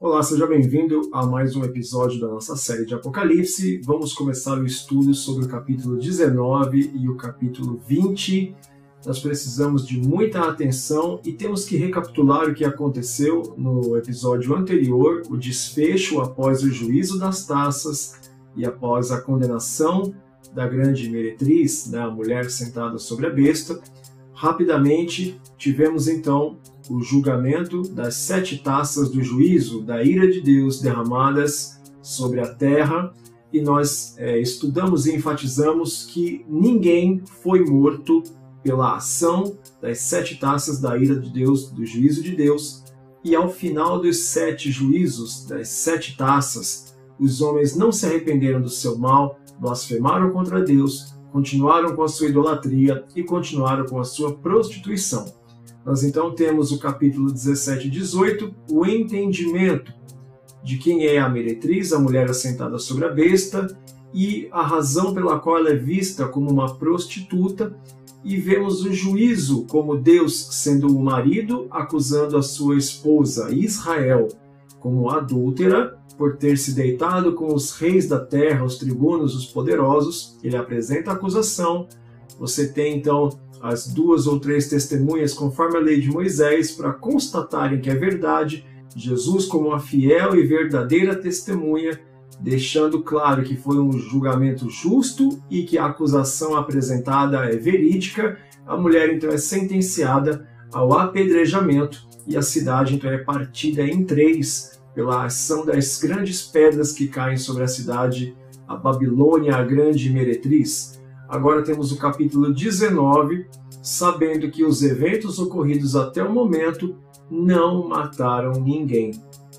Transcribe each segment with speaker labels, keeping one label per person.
Speaker 1: Olá, seja bem-vindo a mais um episódio da nossa série de Apocalipse. Vamos começar o estudo sobre o capítulo 19 e o capítulo 20. Nós precisamos de muita atenção e temos que recapitular o que aconteceu no episódio anterior, o desfecho após o juízo das taças e após a condenação da grande meretriz, a mulher sentada sobre a besta. Rapidamente, tivemos então o julgamento das 7 taças do juízo, da ira de Deus derramadas sobre a terra, e nós estudamos e enfatizamos que ninguém foi morto pela ação das 7 taças da ira de Deus, do juízo de Deus, e ao final dos 7 juízos, das 7 taças, os homens não se arrependeram do seu mal, blasfemaram contra Deus, continuaram com a sua idolatria e continuaram com a sua prostituição. Nós então temos o capítulo 17 e 18, o entendimento de quem é a meretriz, a mulher assentada sobre a besta, e a razão pela qual ela é vista como uma prostituta, e vemos o juízo como Deus sendo o marido acusando a sua esposa Israel como adúltera por ter se deitado com os reis da terra, os tribunos, os poderosos. Ele apresenta a acusação. Você tem então as 2 ou 3 testemunhas conforme a lei de Moisés para constatarem que é verdade, Jesus como uma fiel e verdadeira testemunha, deixando claro que foi um julgamento justo e que a acusação apresentada é verídica. A mulher então é sentenciada ao apedrejamento e a cidade então é partida em 3 pela ação das grandes pedras que caem sobre a cidade, a Babilônia, a grande meretriz. Agora temos o capítulo 19, sabendo que os eventos ocorridos até o momento não mataram ninguém.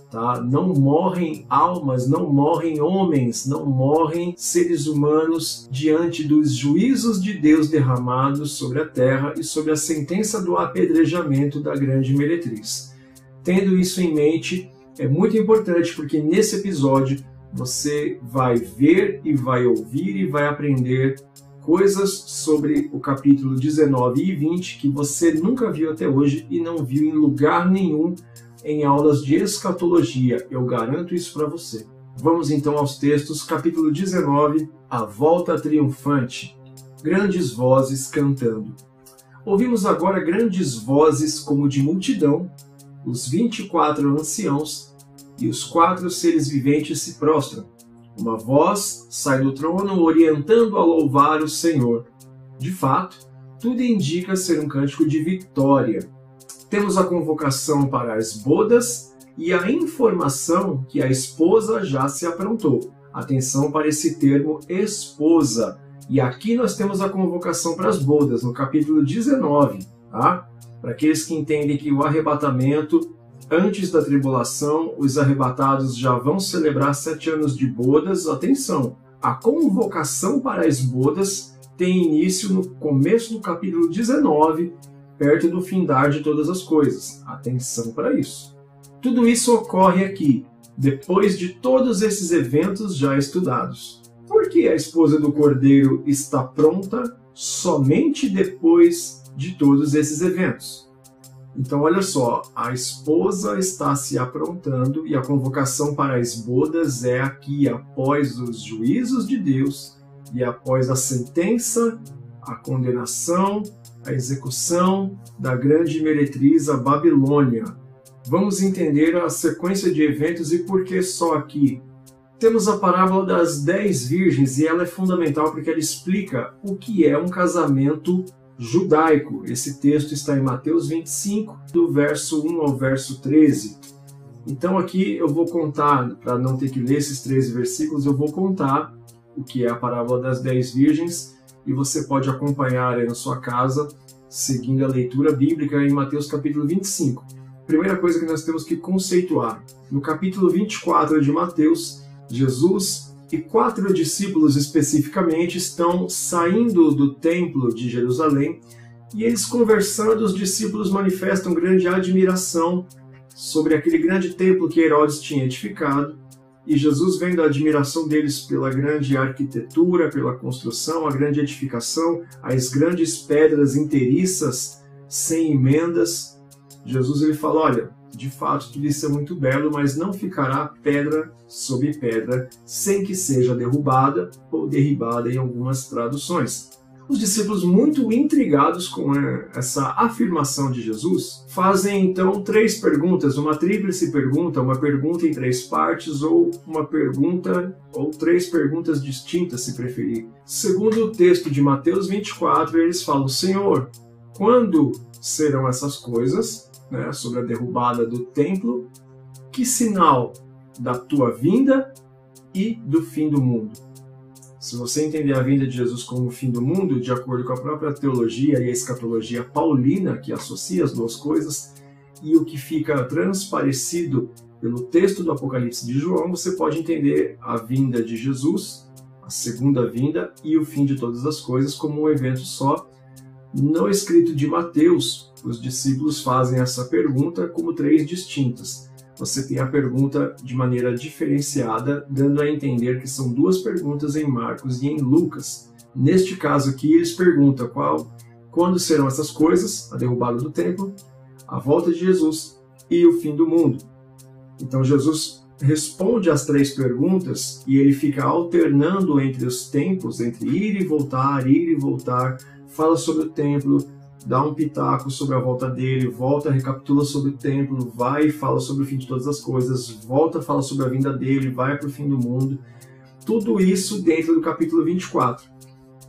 Speaker 1: Tá? Não morrem almas, não morrem homens, não morrem seres humanos diante dos juízos de Deus derramados sobre a terra e sobre a sentença do apedrejamento da grande meretriz. Tendo isso em mente, é muito importante porque nesse episódio você vai ver e vai ouvir e vai aprender coisas sobre o capítulo 19 e 20 que você nunca viu até hoje e não viu em lugar nenhum em aulas de escatologia. Eu garanto isso para você. Vamos então aos textos. Capítulo 19, a volta triunfante. Grandes vozes cantando. Ouvimos agora grandes vozes como de multidão, os 24 anciãos e os 4 seres viventes se prostram. Uma voz sai do trono orientando a louvar o Senhor. De fato, tudo indica ser um cântico de vitória. Temos a convocação para as bodas e a informação que a esposa já se aprontou. Atenção para esse termo esposa. E aqui nós temos a convocação para as bodas, no capítulo 19. Tá? Para aqueles que entendem que o arrebatamento, antes da tribulação, os arrebatados já vão celebrar 7 anos de bodas. Atenção, a convocação para as bodas tem início no começo do capítulo 19, perto do findar de todas as coisas. Atenção para isso. Tudo isso ocorre aqui, depois de todos esses eventos já estudados. Por que a esposa do Cordeiro está pronta somente depois de todos esses eventos? Então, olha só, a esposa está se aprontando e a convocação para as bodas é aqui após os juízos de Deus e após a sentença, a condenação, a execução da grande meretriz, a Babilônia. Vamos entender a sequência de eventos e por que só aqui. Temos a parábola das 10 virgens e ela é fundamental porque ela explica o que é um casamento judaico. Esse texto está em Mateus 25, do verso 1 ao verso 13. Então aqui eu vou contar, para não ter que ler esses 13 versículos, eu vou contar o que é a parábola das 10 virgens e você pode acompanhar aí na sua casa, seguindo a leitura bíblica em Mateus capítulo 25. Primeira coisa que nós temos que conceituar. No capítulo 24 de Mateus, Jesus e 4 discípulos especificamente estão saindo do templo de Jerusalém e eles conversando, os discípulos manifestam grande admiração sobre aquele grande templo que Herodes tinha edificado e Jesus, vendo a admiração deles pela grande arquitetura, pela construção, a grande edificação, as grandes pedras inteiriças sem emendas, Jesus ele fala, olha, De fato, tudo isso é muito belo, mas não ficará pedra sobre pedra sem que seja derrubada ou derribada em algumas traduções. Os discípulos, muito intrigados com essa afirmação de Jesus, fazem então 3 perguntas, uma tríplice pergunta, uma pergunta em 3 partes, ou uma pergunta, ou 3 perguntas distintas, se preferir. Segundo o texto de Mateus 24, eles falam: Senhor, quando serão essas coisas, né, sobre a derrubada do templo? Que sinal da tua vinda e do fim do mundo? Se você entender a vinda de Jesus como o fim do mundo, de acordo com a própria teologia e a escatologia paulina, que associa as 2 coisas, e o que fica transparecido pelo texto do Apocalipse de João, você pode entender a vinda de Jesus, a segunda vinda e o fim de todas as coisas como um evento só. No escrito de Mateus, os discípulos fazem essa pergunta como 3 distintas. Você tem a pergunta de maneira diferenciada, dando a entender que são 2 perguntas em Marcos e em Lucas. Neste caso aqui, eles perguntam quando serão essas coisas, a derrubada do templo, a volta de Jesus e o fim do mundo. Então Jesus responde às 3 perguntas e ele fica alternando entre os tempos, entre ir e voltar, fala sobre o templo, dá um pitaco sobre a volta dele, volta, recapitula sobre o templo, vai e fala sobre o fim de todas as coisas, volta, fala sobre a vinda dele, vai para o fim do mundo. Tudo isso dentro do capítulo 24.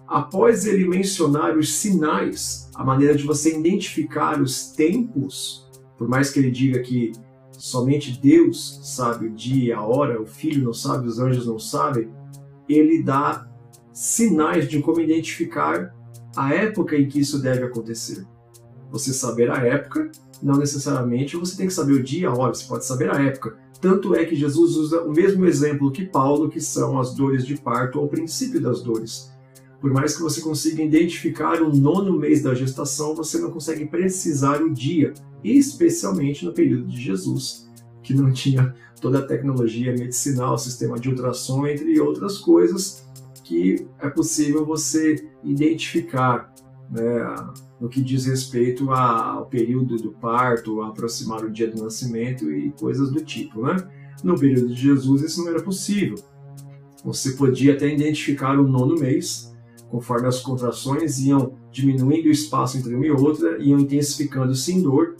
Speaker 1: Após ele mencionar os sinais, a maneira de você identificar os tempos, por mais que ele diga que somente Deus sabe o dia e a hora, o Filho não sabe, os anjos não sabem, ele dá sinais de como identificar a época em que isso deve acontecer. Você saber a época, não necessariamente você tem que saber o dia, a hora, você pode saber a época. Tanto é que Jesus usa o mesmo exemplo que Paulo, que são as dores de parto, ao princípio das dores. Por mais que você consiga identificar o 9º mês da gestação, você não consegue precisar o dia, especialmente no período de Jesus, que não tinha toda a tecnologia medicinal, sistema de ultrassom, entre outras coisas, que é possível você identificar, né, no que diz respeito ao período do parto, a aproximar o dia do nascimento e coisas do tipo, né? No período de Jesus isso não era possível. Você podia até identificar o 9º mês, conforme as contrações iam diminuindo o espaço entre uma e outra, iam intensificando-se em dor,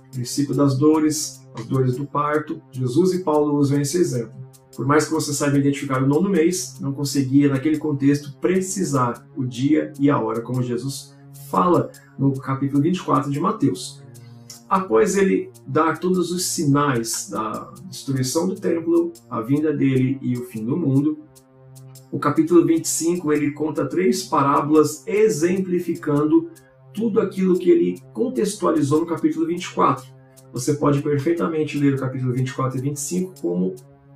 Speaker 1: princípio das dores, as dores do parto. Jesus e Paulo usam esse exemplo. Por mais que você saiba identificar o 9º mês, não conseguia, naquele contexto, precisar o dia e a hora, como Jesus fala no capítulo 24 de Mateus. Após ele dar todos os sinais da destruição do templo, a vinda dele e o fim do mundo, o capítulo 25 ele conta 3 parábolas exemplificando tudo aquilo que ele contextualizou no capítulo 24. Você pode perfeitamente ler o capítulo 24 e 25 como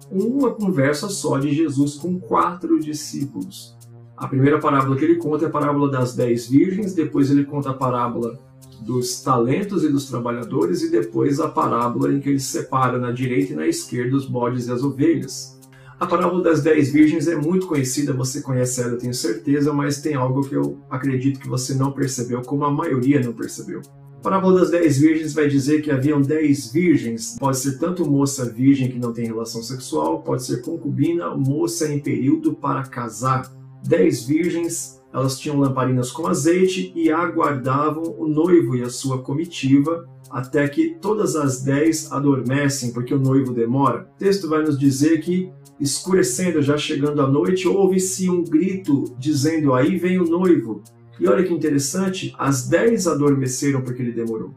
Speaker 1: uma conversa só de Jesus com 4 discípulos. A primeira parábola que ele conta é a parábola das 10 virgens, depois ele conta a parábola dos talentos e dos trabalhadores, e depois a parábola em que ele separa na direita e na esquerda os bodes e as ovelhas. A parábola das 10 virgens é muito conhecida, você conhece ela, eu tenho certeza, mas tem algo que eu acredito que você não percebeu, como a maioria não percebeu. A parábola das 10 virgens vai dizer que haviam 10 virgens, pode ser tanto moça virgem que não tem relação sexual, pode ser concubina, moça em período para casar. 10 virgens, elas tinham lamparinas com azeite e aguardavam o noivo e a sua comitiva, até que todas as 10 adormecem, porque o noivo demora. O texto vai nos dizer que, escurecendo, já chegando à noite, ouve-se um grito dizendo: aí vem o noivo. E olha que interessante, as 10 adormeceram porque ele demorou.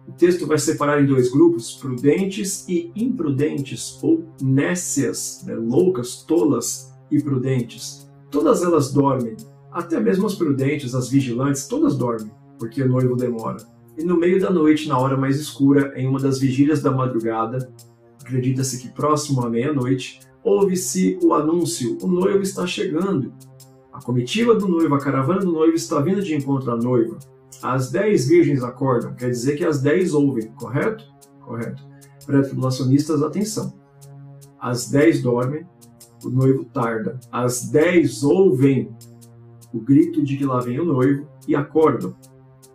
Speaker 1: O texto vai separar em 2 grupos, prudentes e imprudentes, ou nécias, loucas, tolas e prudentes. Todas elas dormem, até mesmo as prudentes, as vigilantes, todas dormem, porque o noivo demora. E no meio da noite, na hora mais escura, em uma das vigílias da madrugada, acredita-se que próximo à meia-noite, ouve-se o anúncio: o noivo está chegando. A comitiva do noivo, a caravana do noivo está vindo de encontro à noiva. As 10 virgens acordam, quer dizer que as 10 ouvem, correto? Correto. Pré-tribulacionistas, atenção. As 10 dormem, o noivo tarda. As 10 ouvem o grito de que lá vem o noivo e acordam.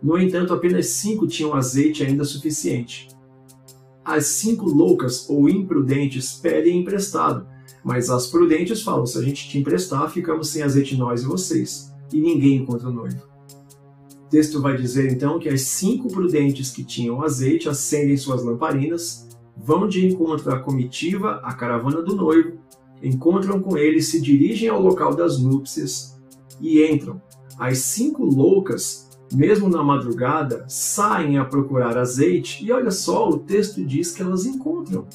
Speaker 1: No entanto, apenas 5 tinham azeite ainda suficiente. As 5 loucas ou imprudentes pedem emprestado, mas as prudentes falam: se a gente te emprestar, ficamos sem azeite nós e vocês, e ninguém encontra o noivo. O texto vai dizer então que as 5 prudentes que tinham azeite acendem suas lamparinas, vão de encontro à comitiva, à caravana do noivo, encontram com ele, se dirigem ao local das núpcias e entram. As 5 loucas, mesmo na madrugada, saem a procurar azeite e olha só, o texto diz que elas encontram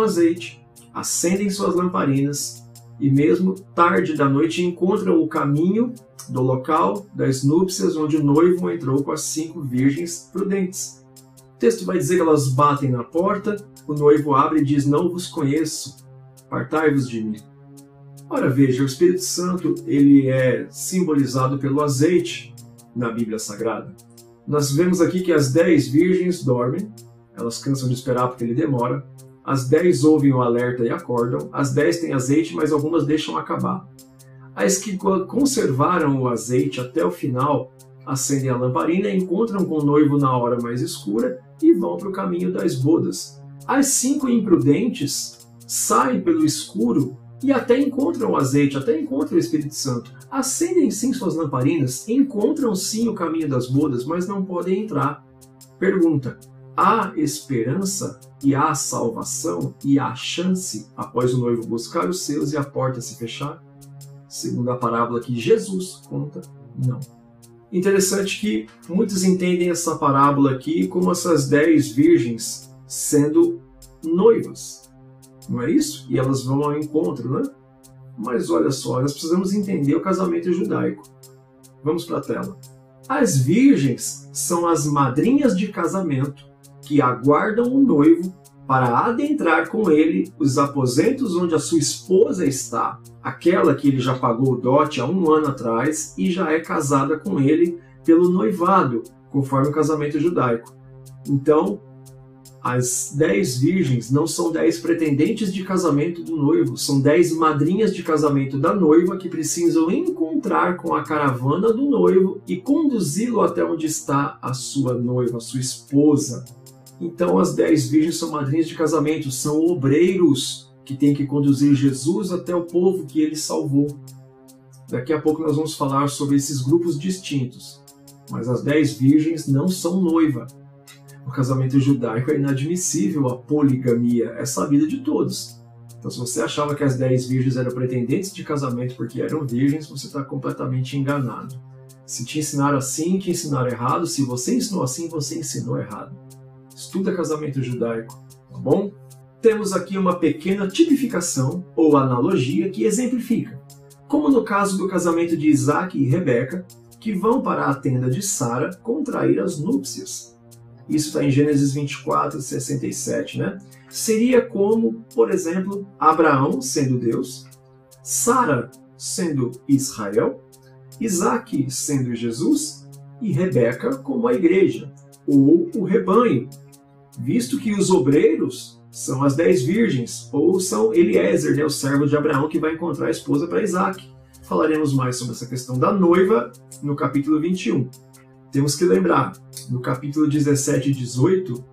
Speaker 1: azeite, acendem suas lamparinas e mesmo tarde da noite encontram o caminho do local das núpcias onde o noivo entrou com as 5 virgens prudentes. O texto vai dizer que elas batem na porta, o noivo abre e diz: não vos conheço, apartai-vos de mim. Ora veja, o Espírito Santo ele é simbolizado pelo azeite na Bíblia Sagrada. Nós vemos aqui que as 10 virgens dormem, elas cansam de esperar porque ele demora, as 10 ouvem o alerta e acordam, as 10 têm azeite, mas algumas deixam acabar. As que conservaram o azeite até o final acendem a lamparina, encontram com o noivo na hora mais escura e vão para o caminho das bodas. As 5 imprudentes saem pelo escuro e até encontram o azeite, até encontram o Espírito Santo. Acendem sim suas lamparinas, encontram sim o caminho das bodas, mas não podem entrar. Pergunta: há esperança e há salvação e há chance após o noivo buscar os seus e a porta se fechar? Segundo a parábola que Jesus conta, não. Interessante que muitos entendem essa parábola aqui como essas 10 virgens sendo noivas. Não é isso? E elas vão ao encontro, né? Mas olha só, nós precisamos entender o casamento judaico. Vamos para a tela. As virgens são as madrinhas de casamento que aguardam o noivo para adentrar com ele os aposentos onde a sua esposa está, aquela que ele já pagou o dote há 1 ano atrás e já é casada com ele pelo noivado, conforme o casamento judaico. Então, as 10 virgens não são 10 pretendentes de casamento do noivo, são 10 madrinhas de casamento da noiva que precisam encontrar com a caravana do noivo e conduzi-lo até onde está a sua noiva, a sua esposa. Então as 10 virgens são madrinhas de casamento, são obreiros que têm que conduzir Jesus até o povo que ele salvou. Daqui a pouco nós vamos falar sobre esses grupos distintos, mas as 10 virgens não são noiva. No casamento judaico é inadmissível a poligamia, é sabida de todos. Então, se você achava que as 10 virgens eram pretendentes de casamento porque eram virgens, você está completamente enganado. Se te ensinaram assim, te ensinaram errado. Se você ensinou assim, você ensinou errado. Estuda casamento judaico, tá bom? Temos aqui uma pequena tipificação ou analogia que exemplifica, como no caso do casamento de Isaac e Rebeca, que vão para a tenda de Sara contrair as núpcias. Isso está em Gênesis 24, 67, né? Seria como, por exemplo, Abraão sendo Deus, Sara sendo Israel, Isaac sendo Jesus e Rebeca como a igreja, ou o rebanho, visto que os obreiros são as 10 virgens, ou são Eliezer, né, o servo de Abraão que vai encontrar a esposa para Isaac. Falaremos mais sobre essa questão da noiva no capítulo 21. Temos que lembrar, no capítulo 17 e 18,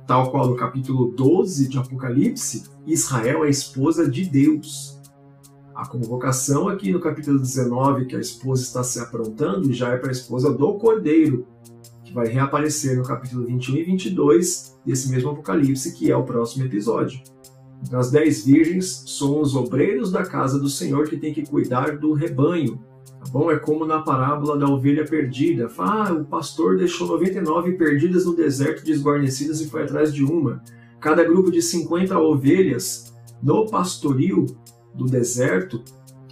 Speaker 1: tal qual no capítulo 12 de Apocalipse, Israel é a esposa de Deus. A convocação aqui no capítulo 19, que a esposa está se aprontando, já é para a esposa do Cordeiro, que vai reaparecer no capítulo 21 e 22 desse mesmo Apocalipse, que é o próximo episódio. Então, as 10 virgens são os obreiros da casa do Senhor que tem que cuidar do rebanho. Tá bom? É como na parábola da ovelha perdida. O pastor deixou 99 perdidas no deserto, desguarnecidas, e foi atrás de uma. Cada grupo de 50 ovelhas no pastoril do deserto,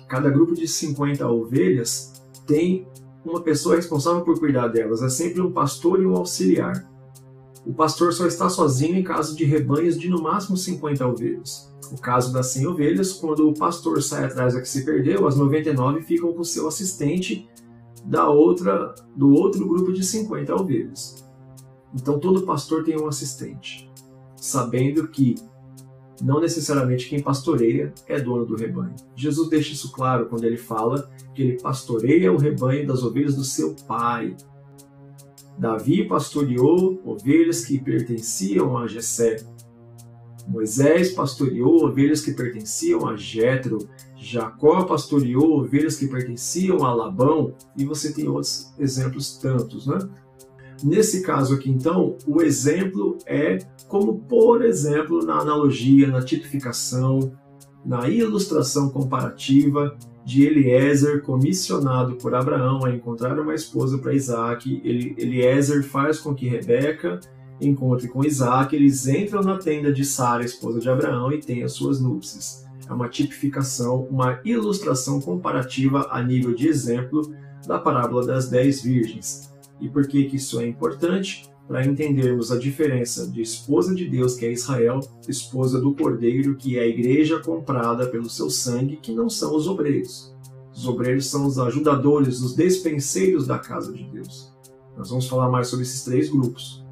Speaker 1: cada grupo de 50 ovelhas tem uma pessoa responsável por cuidar delas. É sempre um pastor e um auxiliar. O pastor só está sozinho em caso de rebanhos de no máximo 50 ovelhas. O caso das 100 ovelhas, quando o pastor sai atrás da que se perdeu, as 99 ficam com seu assistente do outro grupo de 50 ovelhas. Então todo pastor tem um assistente, sabendo que não necessariamente quem pastoreia é dono do rebanho. Jesus deixa isso claro quando ele fala que ele pastoreia o rebanho das ovelhas do seu Pai. Davi pastoreou ovelhas que pertenciam a Jessé. Moisés pastoreou ovelhas que pertenciam a Jétro. Jacó pastoreou ovelhas que pertenciam a Labão. E você tem outros exemplos tantos, né? Nesse caso aqui, então, o exemplo é como, por exemplo, na analogia, na tipificação, na ilustração comparativa de Eliezer, comissionado por Abraão a encontrar uma esposa para Isaac. Eliezer faz com que Rebeca encontre com Isaac, eles entram na tenda de Sara, esposa de Abraão, e têm as suas núpcias. É uma tipificação, uma ilustração comparativa a nível de exemplo da parábola das 10 virgens. E por que isso é importante? Para entendermos a diferença de esposa de Deus, que é Israel, esposa do Cordeiro, que é a igreja comprada pelo seu sangue, que não são os obreiros. Os obreiros são os ajudadores, os despenseiros da casa de Deus. Nós vamos falar mais sobre esses 3 grupos.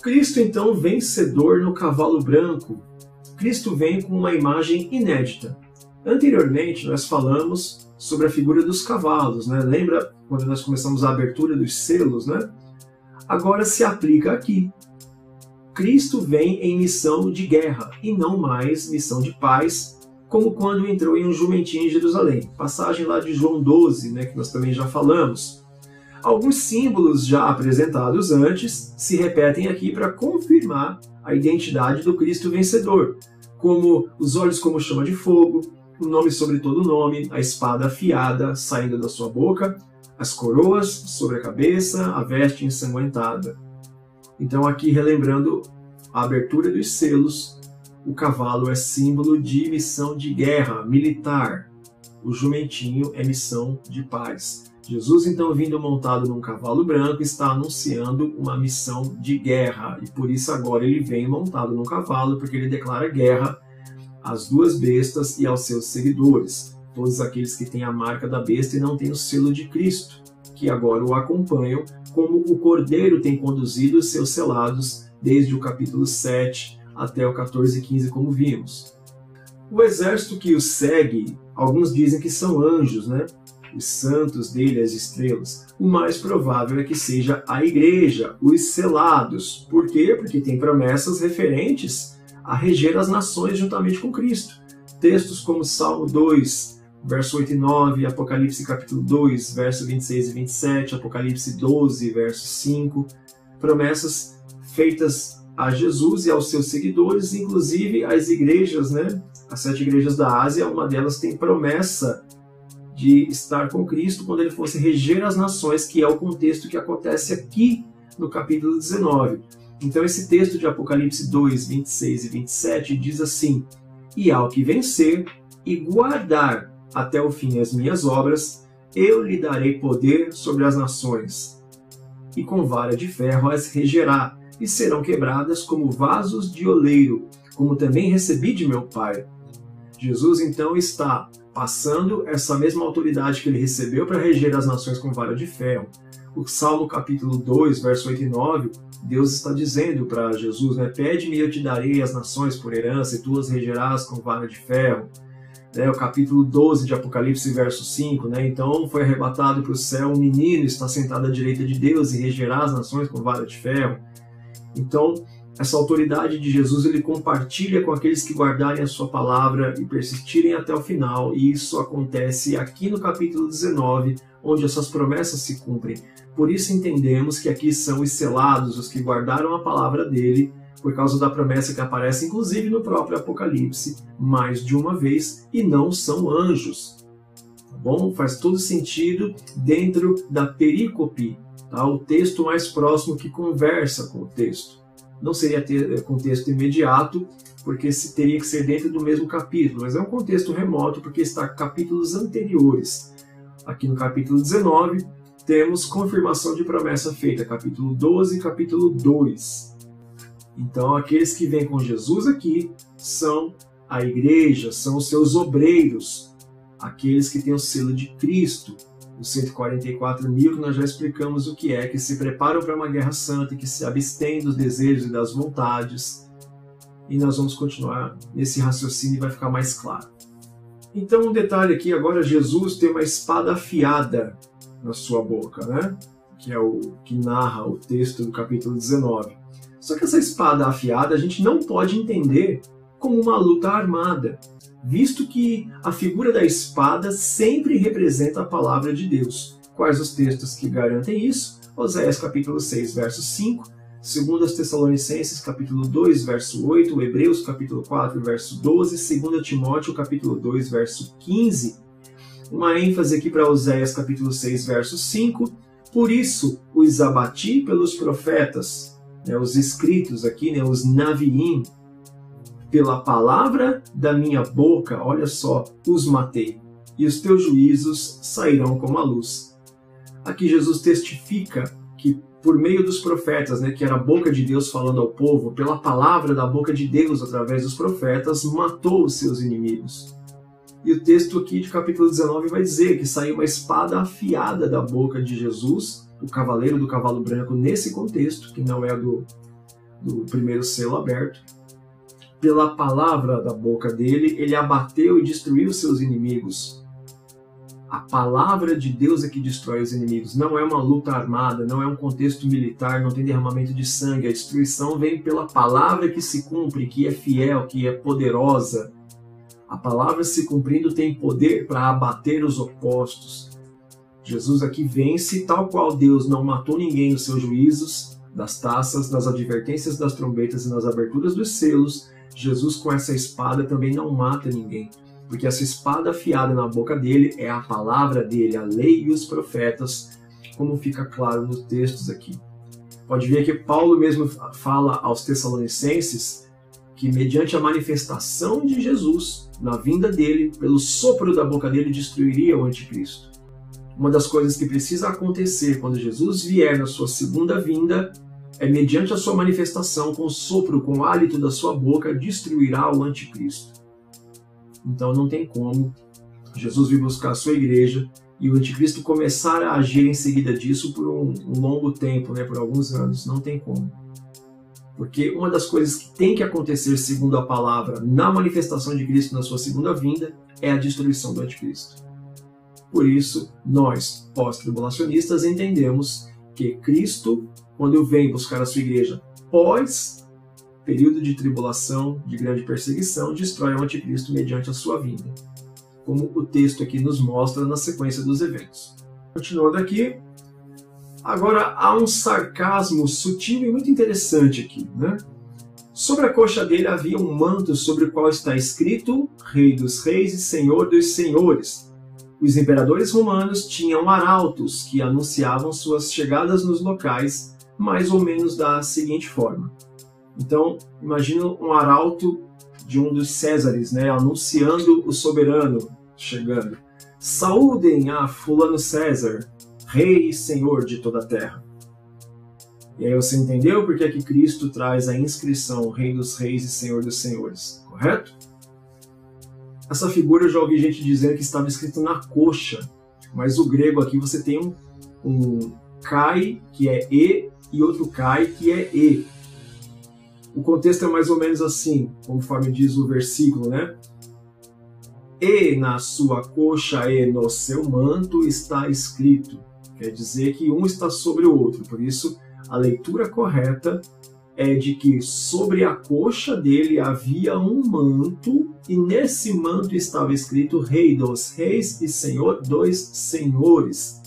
Speaker 1: Cristo, então, vencedor no cavalo branco. Cristo vem com uma imagem inédita. Anteriormente, nós falamos sobre a figura dos cavalos, né? Lembra quando nós começamos a abertura dos selos, né? Agora se aplica aqui. Cristo vem em missão de guerra e não mais missão de paz, como quando entrou em um jumentinho em Jerusalém. Passagem lá de João 12, né, que nós também já falamos. Alguns símbolos já apresentados antes se repetem aqui para confirmar a identidade do Cristo vencedor, como os olhos como chama de fogo, o nome sobre todo nome, a espada afiada saindo da sua boca, as coroas sobre a cabeça, a veste ensanguentada. Então aqui relembrando a abertura dos selos, o cavalo é símbolo de missão de guerra militar, o jumentinho é missão de paz. Jesus, então, vindo montado num cavalo branco, está anunciando uma missão de guerra. E por isso agora ele vem montado num cavalo, porque ele declara guerra às 2 bestas e aos seus seguidores. Todos aqueles que têm a marca da besta e não têm o selo de Cristo, que agora o acompanham, como o Cordeiro tem conduzido os seus selados desde o capítulo 7 até o 14 e 15, como vimos. O exército que o segue, alguns dizem que são anjos, né? Os santos dele, as estrelas. O mais provável é que seja a igreja, os selados. Por quê? Porque tem promessas referentes a reger as nações juntamente com Cristo. Textos como Salmo 2, verso 8 e 9, Apocalipse capítulo 2, verso 26 e 27, Apocalipse 12, verso 5. Promessas feitas a Jesus e aos seus seguidores, inclusive as igrejas, né? As 7 igrejas da Ásia, uma delas tem promessa de estar com Cristo quando ele fosse reger as nações, que é o contexto que acontece aqui no capítulo 19. Então esse texto de Apocalipse 2, 26 e 27 diz assim: E ao que vencer e guardar até o fim as minhas obras, eu lhe darei poder sobre as nações, e com vara de ferro as regerá, e serão quebradas como vasos de oleiro, como também recebi de meu Pai. Jesus então está passando essa mesma autoridade que ele recebeu para reger as nações com vara de ferro. O Salmo capítulo 2, verso 8 e 9, Deus está dizendo para Jesus, né, pede-me e eu te darei as nações por herança, e tu as regerás com vara de ferro. O capítulo 12 de Apocalipse, verso 5, né, então foi arrebatado para o céu um menino, está sentado à direita de Deus e regerá as nações com vara de ferro. Então, essa autoridade de Jesus ele compartilha com aqueles que guardarem a sua palavra e persistirem até o final, e isso acontece aqui no capítulo 19, onde essas promessas se cumprem. Por isso entendemos que aqui são os selados, os que guardaram a palavra dele, por causa da promessa que aparece inclusive no próprio Apocalipse, mais de uma vez, e não são anjos. Tá bom? Faz todo sentido dentro da perícope, tá? O texto mais próximo que conversa com o texto. Não seria contexto imediato, porque teria que ser dentro do mesmo capítulo, mas é um contexto remoto porque está capítulos anteriores. Aqui no capítulo 19, temos confirmação de promessa feita, capítulo 12 e capítulo 2. Então, aqueles que vêm com Jesus aqui são a igreja, são os seus obreiros, aqueles que têm o selo de Cristo. Os 144 mil que nós já explicamos o que se preparam para uma guerra santa, que se abstêm dos desejos e das vontades. E nós vamos continuar nesse raciocínio e vai ficar mais claro. Então um detalhe aqui, agora Jesus tem uma espada afiada na sua boca, né? que é o que narra o texto do capítulo 19. Só que essa espada afiada a gente não pode entender como uma luta armada, visto que a figura da espada sempre representa a palavra de Deus. Quais os textos que garantem isso? Oséias capítulo 6, verso 5, 2 Tessalonicenses capítulo 2, verso 8, Hebreus capítulo 4, verso 12, 2 Timóteo capítulo 2, verso 15. Uma ênfase aqui para Oséias capítulo 6, verso 5. Por isso os abati pelos profetas, os escritos aqui, os Naviim, pela palavra da minha boca, olha só, os matei, e os teus juízos sairão como a luz. Aqui Jesus testifica que por meio dos profetas, que era a boca de Deus falando ao povo, pela palavra da boca de Deus através dos profetas, matou os seus inimigos. E o texto aqui de capítulo 19 vai dizer que saiu uma espada afiada da boca de Jesus, o cavaleiro do cavalo branco, nesse contexto, que não é do primeiro selo aberto. Pela palavra da boca dele, ele abateu e destruiu seus inimigos. A palavra de Deus é que destrói os inimigos. Não é uma luta armada, não é um contexto militar, não tem derramamento de sangue. A destruição vem pela palavra que se cumpre, que é fiel, que é poderosa. A palavra se cumprindo tem poder para abater os opostos. Jesus aqui vence, tal qual Deus não matou ninguém nos seus juízos, das taças, nas advertências das trombetas e nas aberturas dos selos. Jesus com essa espada também não mata ninguém, porque essa espada afiada na boca dele é a palavra dele, a lei e os profetas, como fica claro nos textos aqui. Pode ver que Paulo mesmo fala aos Tessalonicenses que mediante a manifestação de Jesus, na vinda dele, pelo sopro da boca dele, destruiria o anticristo. Uma das coisas que precisa acontecer quando Jesus vier na sua segunda vinda é mediante a sua manifestação, com o sopro, com o hálito da sua boca, destruirá o anticristo. Então não tem como Jesus vir buscar a sua igreja e o anticristo começar a agir em seguida disso por um longo tempo, por alguns anos. Não tem como. Porque uma das coisas que tem que acontecer, segundo a palavra, na manifestação de Cristo na sua segunda vinda, é a destruição do anticristo. Por isso, nós, pós-tribulacionistas, entendemos que Cristo, quando vem buscar a sua igreja pós período de tribulação, de grande perseguição, destrói o anticristo mediante a sua vinda, como o texto aqui nos mostra na sequência dos eventos. Continuando aqui, agora há um sarcasmo sutil e muito interessante aqui, Sobre a coxa dele havia um manto sobre o qual está escrito Rei dos Reis e Senhor dos Senhores. Os imperadores romanos tinham arautos que anunciavam suas chegadas nos locais, mais ou menos da seguinte forma. Então, imagina um arauto de um dos Césares, anunciando o soberano chegando. Saúdem a fulano César, rei e senhor de toda a terra. E aí você entendeu porque é que Cristo traz a inscrição Rei dos Reis e Senhor dos Senhores, correto? Essa figura eu já ouvi gente dizendo que estava escrito na coxa, mas o grego aqui você tem um kai, que é E, e outro kai, que é E. O contexto é mais ou menos assim, conforme diz o versículo, E na sua coxa e no seu manto está escrito. Quer dizer que um está sobre o outro, por isso a leitura correta é de que sobre a coxa dele havia um manto, e nesse manto estava escrito Rei dos Reis e Senhor dos Senhores.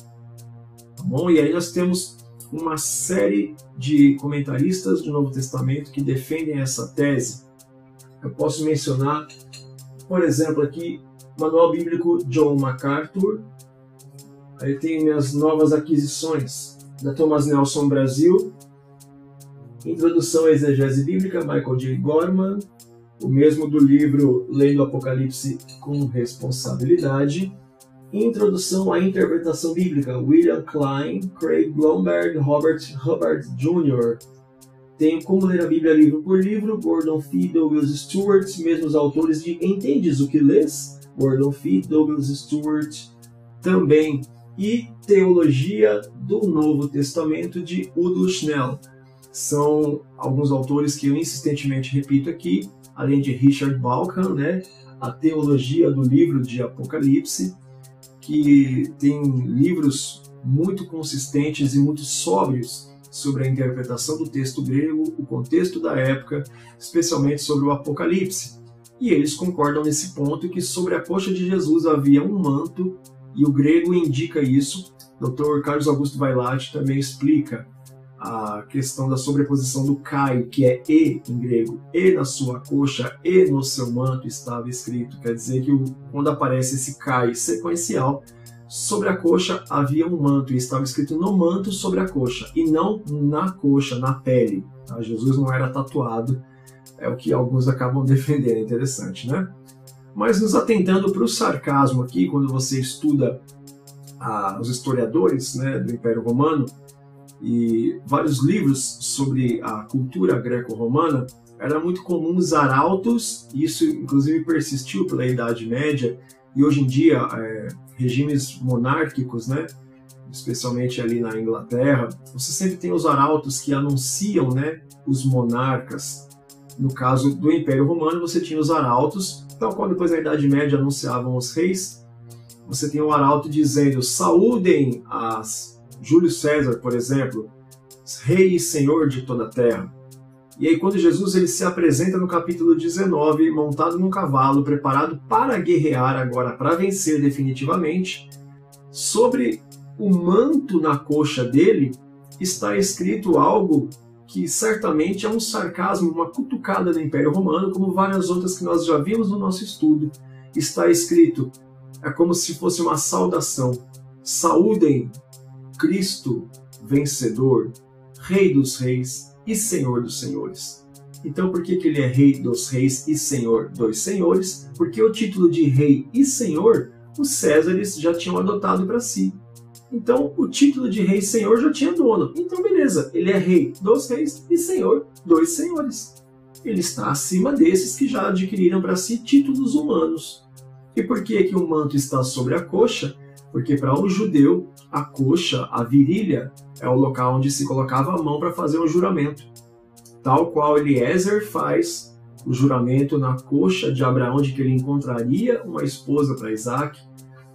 Speaker 1: Tá bom? E aí nós temos uma série de comentaristas do Novo Testamento que defendem essa tese. Eu posso mencionar, por exemplo, aqui, Manual Bíblico John MacArthur. Aí tem minhas novas aquisições da Thomas Nelson Brasil, Introdução à Exegese Bíblica, Michael J. Gorman, o mesmo do livro Lendo o Apocalipse com Responsabilidade, Introdução à Interpretação Bíblica, William Klein, Craig Blomberg, Robert Hubbard Jr. Tem Como Ler a Bíblia Livro por Livro, Gordon Fee, Douglas Stewart, mesmos autores de Entendes o que Lês? Gordon Fee, Douglas Stewart também. E Teologia do Novo Testamento, de Udo Schnell. São alguns autores que eu insistentemente repito aqui, além de Richard Bauckham, a Teologia do Livro de Apocalipse, que tem livros muito consistentes e muito sóbrios sobre a interpretação do texto grego, o contexto da época, especialmente sobre o Apocalipse. E eles concordam nesse ponto que sobre a coxa de Jesus havia um manto, e o grego indica isso. Dr. Carlos Augusto Vailate também explica a questão da sobreposição do kai, que é e em grego, e na sua coxa, e no seu manto estava escrito. Quer dizer que quando aparece esse kai sequencial, sobre a coxa havia um manto, e estava escrito no manto sobre a coxa, e não na coxa, na pele. Tá? Jesus não era tatuado, é o que alguns acabam defendendo, é interessante, né? Mas nos atentando para o sarcasmo aqui, quando você estuda os historiadores, né, do Império Romano, e vários livros sobre a cultura greco-romana, era muito comum os arautos, e isso inclusive persistiu pela Idade Média, e hoje em dia regimes monárquicos, né, especialmente ali na Inglaterra, você sempre tem os arautos que anunciam, né, os monarcas. No caso do Império Romano, você tinha os arautos, tal qual depois na Idade Média anunciavam os reis. Você tem o arauto dizendo: saúdem a Júlio César, por exemplo, rei e senhor de toda a terra. E aí quando Jesus ele se apresenta no capítulo 19, montado num cavalo, preparado para guerrear agora, para vencer definitivamente, sobre o manto na coxa dele está escrito algo que certamente é um sarcasmo, uma cutucada do Império Romano, como várias outras que nós já vimos no nosso estudo. Está escrito, é como se fosse uma saudação: saúdem Cristo vencedor, Rei dos reis e Senhor dos senhores. Então por que ele é Rei dos reis e Senhor dos senhores? Porque o título de Rei e Senhor, os Césares já tinham adotado para si. Então o título de Rei e Senhor já tinha dono. Então beleza, ele é Rei dos reis e Senhor dos senhores. Ele está acima desses que já adquiriram para si títulos humanos. E por que o manto está sobre a coxa? Porque para um judeu, a coxa, a virilha, é o local onde se colocava a mão para fazer um juramento. Tal qual Eliezer faz o juramento na coxa de Abraão de que ele encontraria uma esposa para Isaac.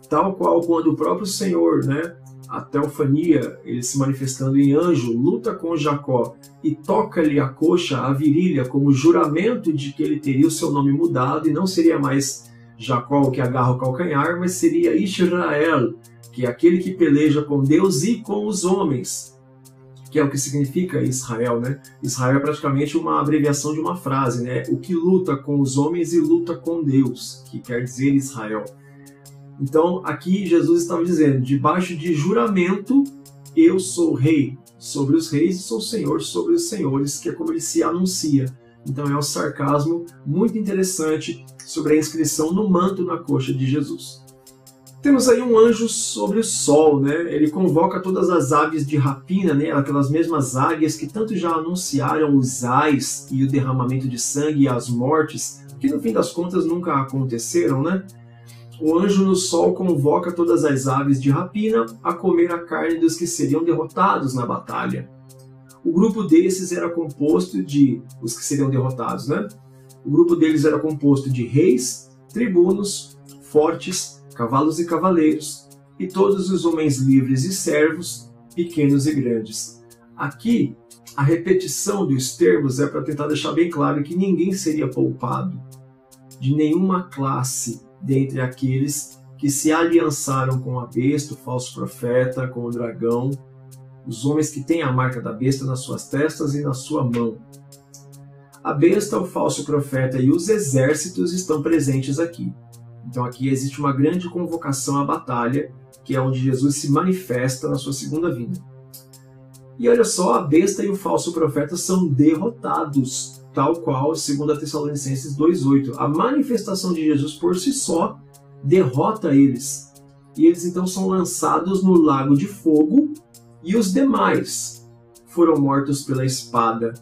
Speaker 1: Tal qual quando o próprio Senhor, né, a teofania, ele se manifestando em anjo, luta com Jacó e toca-lhe a coxa, a virilha, como juramento de que ele teria o seu nome mudado e não seria mais Jacó que agarra o calcanhar, mas seria Israel, que é aquele que peleja com Deus e com os homens, que é o que significa Israel, né? Israel é praticamente uma abreviação de uma frase, né? O que luta com os homens e luta com Deus, que quer dizer Israel. Então, aqui Jesus estava dizendo, debaixo de juramento, eu sou rei sobre os reis e sou senhor sobre os senhores, que é como ele se anuncia. Então é um sarcasmo muito interessante sobre a inscrição no manto na coxa de Jesus. Temos aí um anjo sobre o sol, né? Ele convoca todas as aves de rapina, né? Aquelas mesmas águias que tanto já anunciaram os ais e o derramamento de sangue e as mortes, que no fim das contas nunca aconteceram, né? O anjo no sol convoca todas as aves de rapina a comer a carne dos que seriam derrotados na batalha. O grupo desses era composto de, os que seriam derrotados, né? O grupo deles era composto de reis, tribunos, fortes, cavalos e cavaleiros, e todos os homens livres e servos, pequenos e grandes. Aqui, a repetição dos termos é para tentar deixar bem claro que ninguém seria poupado de nenhuma classe dentre aqueles que se aliançaram com a besta, o falso profeta, com o dragão, os homens que têm a marca da besta nas suas testas e na sua mão. A besta, o falso profeta e os exércitos estão presentes aqui. Então aqui existe uma grande convocação à batalha, que é onde Jesus se manifesta na sua segunda vinda. E olha só, a besta e o falso profeta são derrotados, tal qual, segundo a Tessalonicenses 2,8. A manifestação de Jesus por si só derrota eles. E eles então são lançados no lago de fogo, e os demais foram mortos pela espada.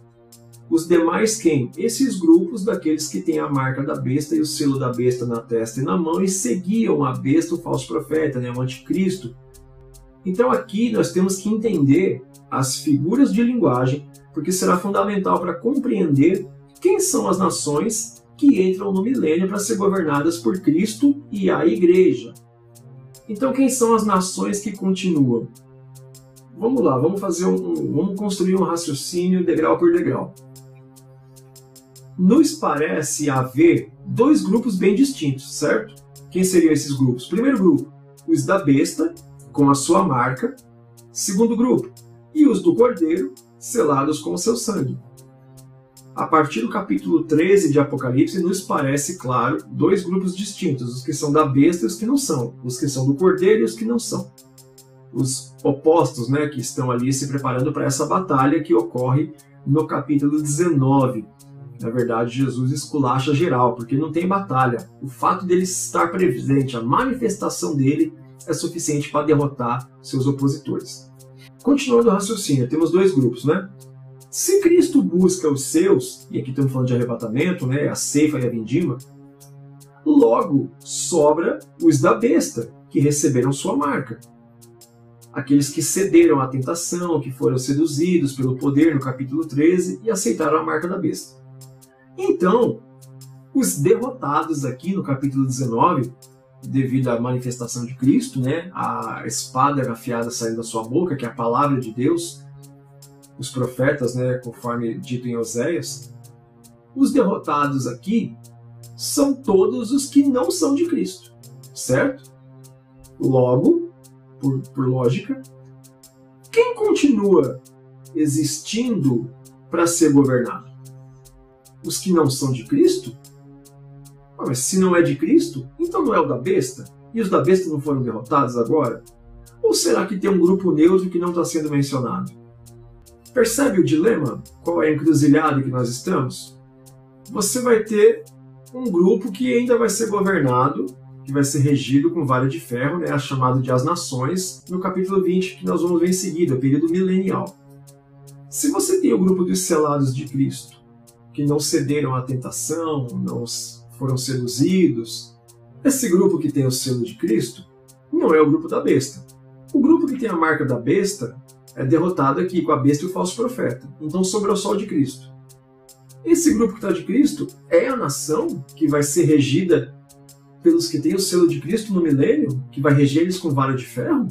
Speaker 1: Os demais quem? Esses grupos daqueles que têm a marca da besta e o selo da besta na testa e na mão e seguiam a besta, o falso profeta, né, o anticristo. Então aqui nós temos que entender as figuras de linguagem, porque será fundamental para compreender quem são as nações que entram no milênio para ser governadas por Cristo e a Igreja. Então quem são as nações que continuam? vamos lá, vamos construir um raciocínio degrau por degrau. Nos parece haver dois grupos bem distintos, certo? Quem seriam esses grupos? Primeiro grupo, os da besta, com a sua marca. Segundo grupo, e os do cordeiro, selados com o seu sangue. A partir do capítulo 13 de Apocalipse, nos parece claro dois grupos distintos, os que são da besta e os que não são, os que são do cordeiro e os que não são. Os opostos, né, que estão ali se preparando para essa batalha que ocorre no capítulo 19. Na verdade, Jesus esculacha geral, porque não tem batalha. O fato dele estar presente, a manifestação dele, é suficiente para derrotar seus opositores. Continuando o raciocínio, temos dois grupos, né? Se Cristo busca os seus, e aqui estamos falando de arrebatamento, né, a ceifa e a vindima, logo sobra os da besta, que receberam sua marca. Aqueles que cederam à tentação, que foram seduzidos pelo poder no capítulo 13 e aceitaram a marca da besta. Então, os derrotados aqui no capítulo 19, devido à manifestação de Cristo, né, a espada afiada saindo da sua boca, que é a palavra de Deus, os profetas, né, conforme dito em Oséias, os derrotados aqui são todos os que não são de Cristo, certo? Logo, por lógica, quem continua existindo para ser governado? Os que não são de Cristo? Mas se não é de Cristo, então não é o da besta? E os da besta não foram derrotados agora? Ou será que tem um grupo neutro que não está sendo mencionado? Percebe o dilema? Qual é a encruzilhada que nós estamos? Você vai ter um grupo que ainda vai ser governado, que vai ser regido com vara de ferro, né, chamado de as nações, no capítulo 20, que nós vamos ver em seguida, o período milenial. Se você tem o grupo dos selados de Cristo, que não cederam à tentação, não foram seduzidos, esse grupo que tem o selo de Cristo não é o grupo da besta. O grupo que tem a marca da besta é derrotado aqui com a besta e o falso profeta. Então sobrou só o de Cristo. Esse grupo que está de Cristo é a nação que vai ser regida pelos que têm o selo de Cristo no milênio, que vai reger eles com vara de ferro?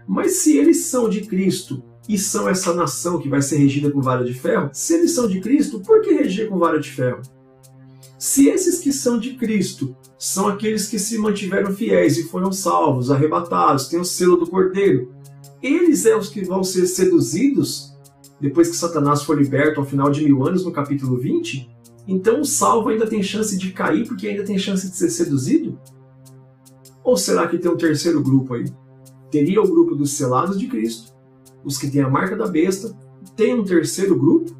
Speaker 1: Mas se eles são de Cristo e são essa nação que vai ser regida com vara de ferro, se eles são de Cristo, por que reger com vara de ferro? Se esses que são de Cristo são aqueles que se mantiveram fiéis e foram salvos, arrebatados, têm o selo do Cordeiro, eles é os que vão ser seduzidos depois que Satanás for liberto ao final de 1000 anos, no capítulo 20? Então o salvo ainda tem chance de cair porque ainda tem chance de ser seduzido? Ou será que tem um terceiro grupo aí? Teria o grupo dos selados de Cristo, os que têm a marca da besta, tem um terceiro grupo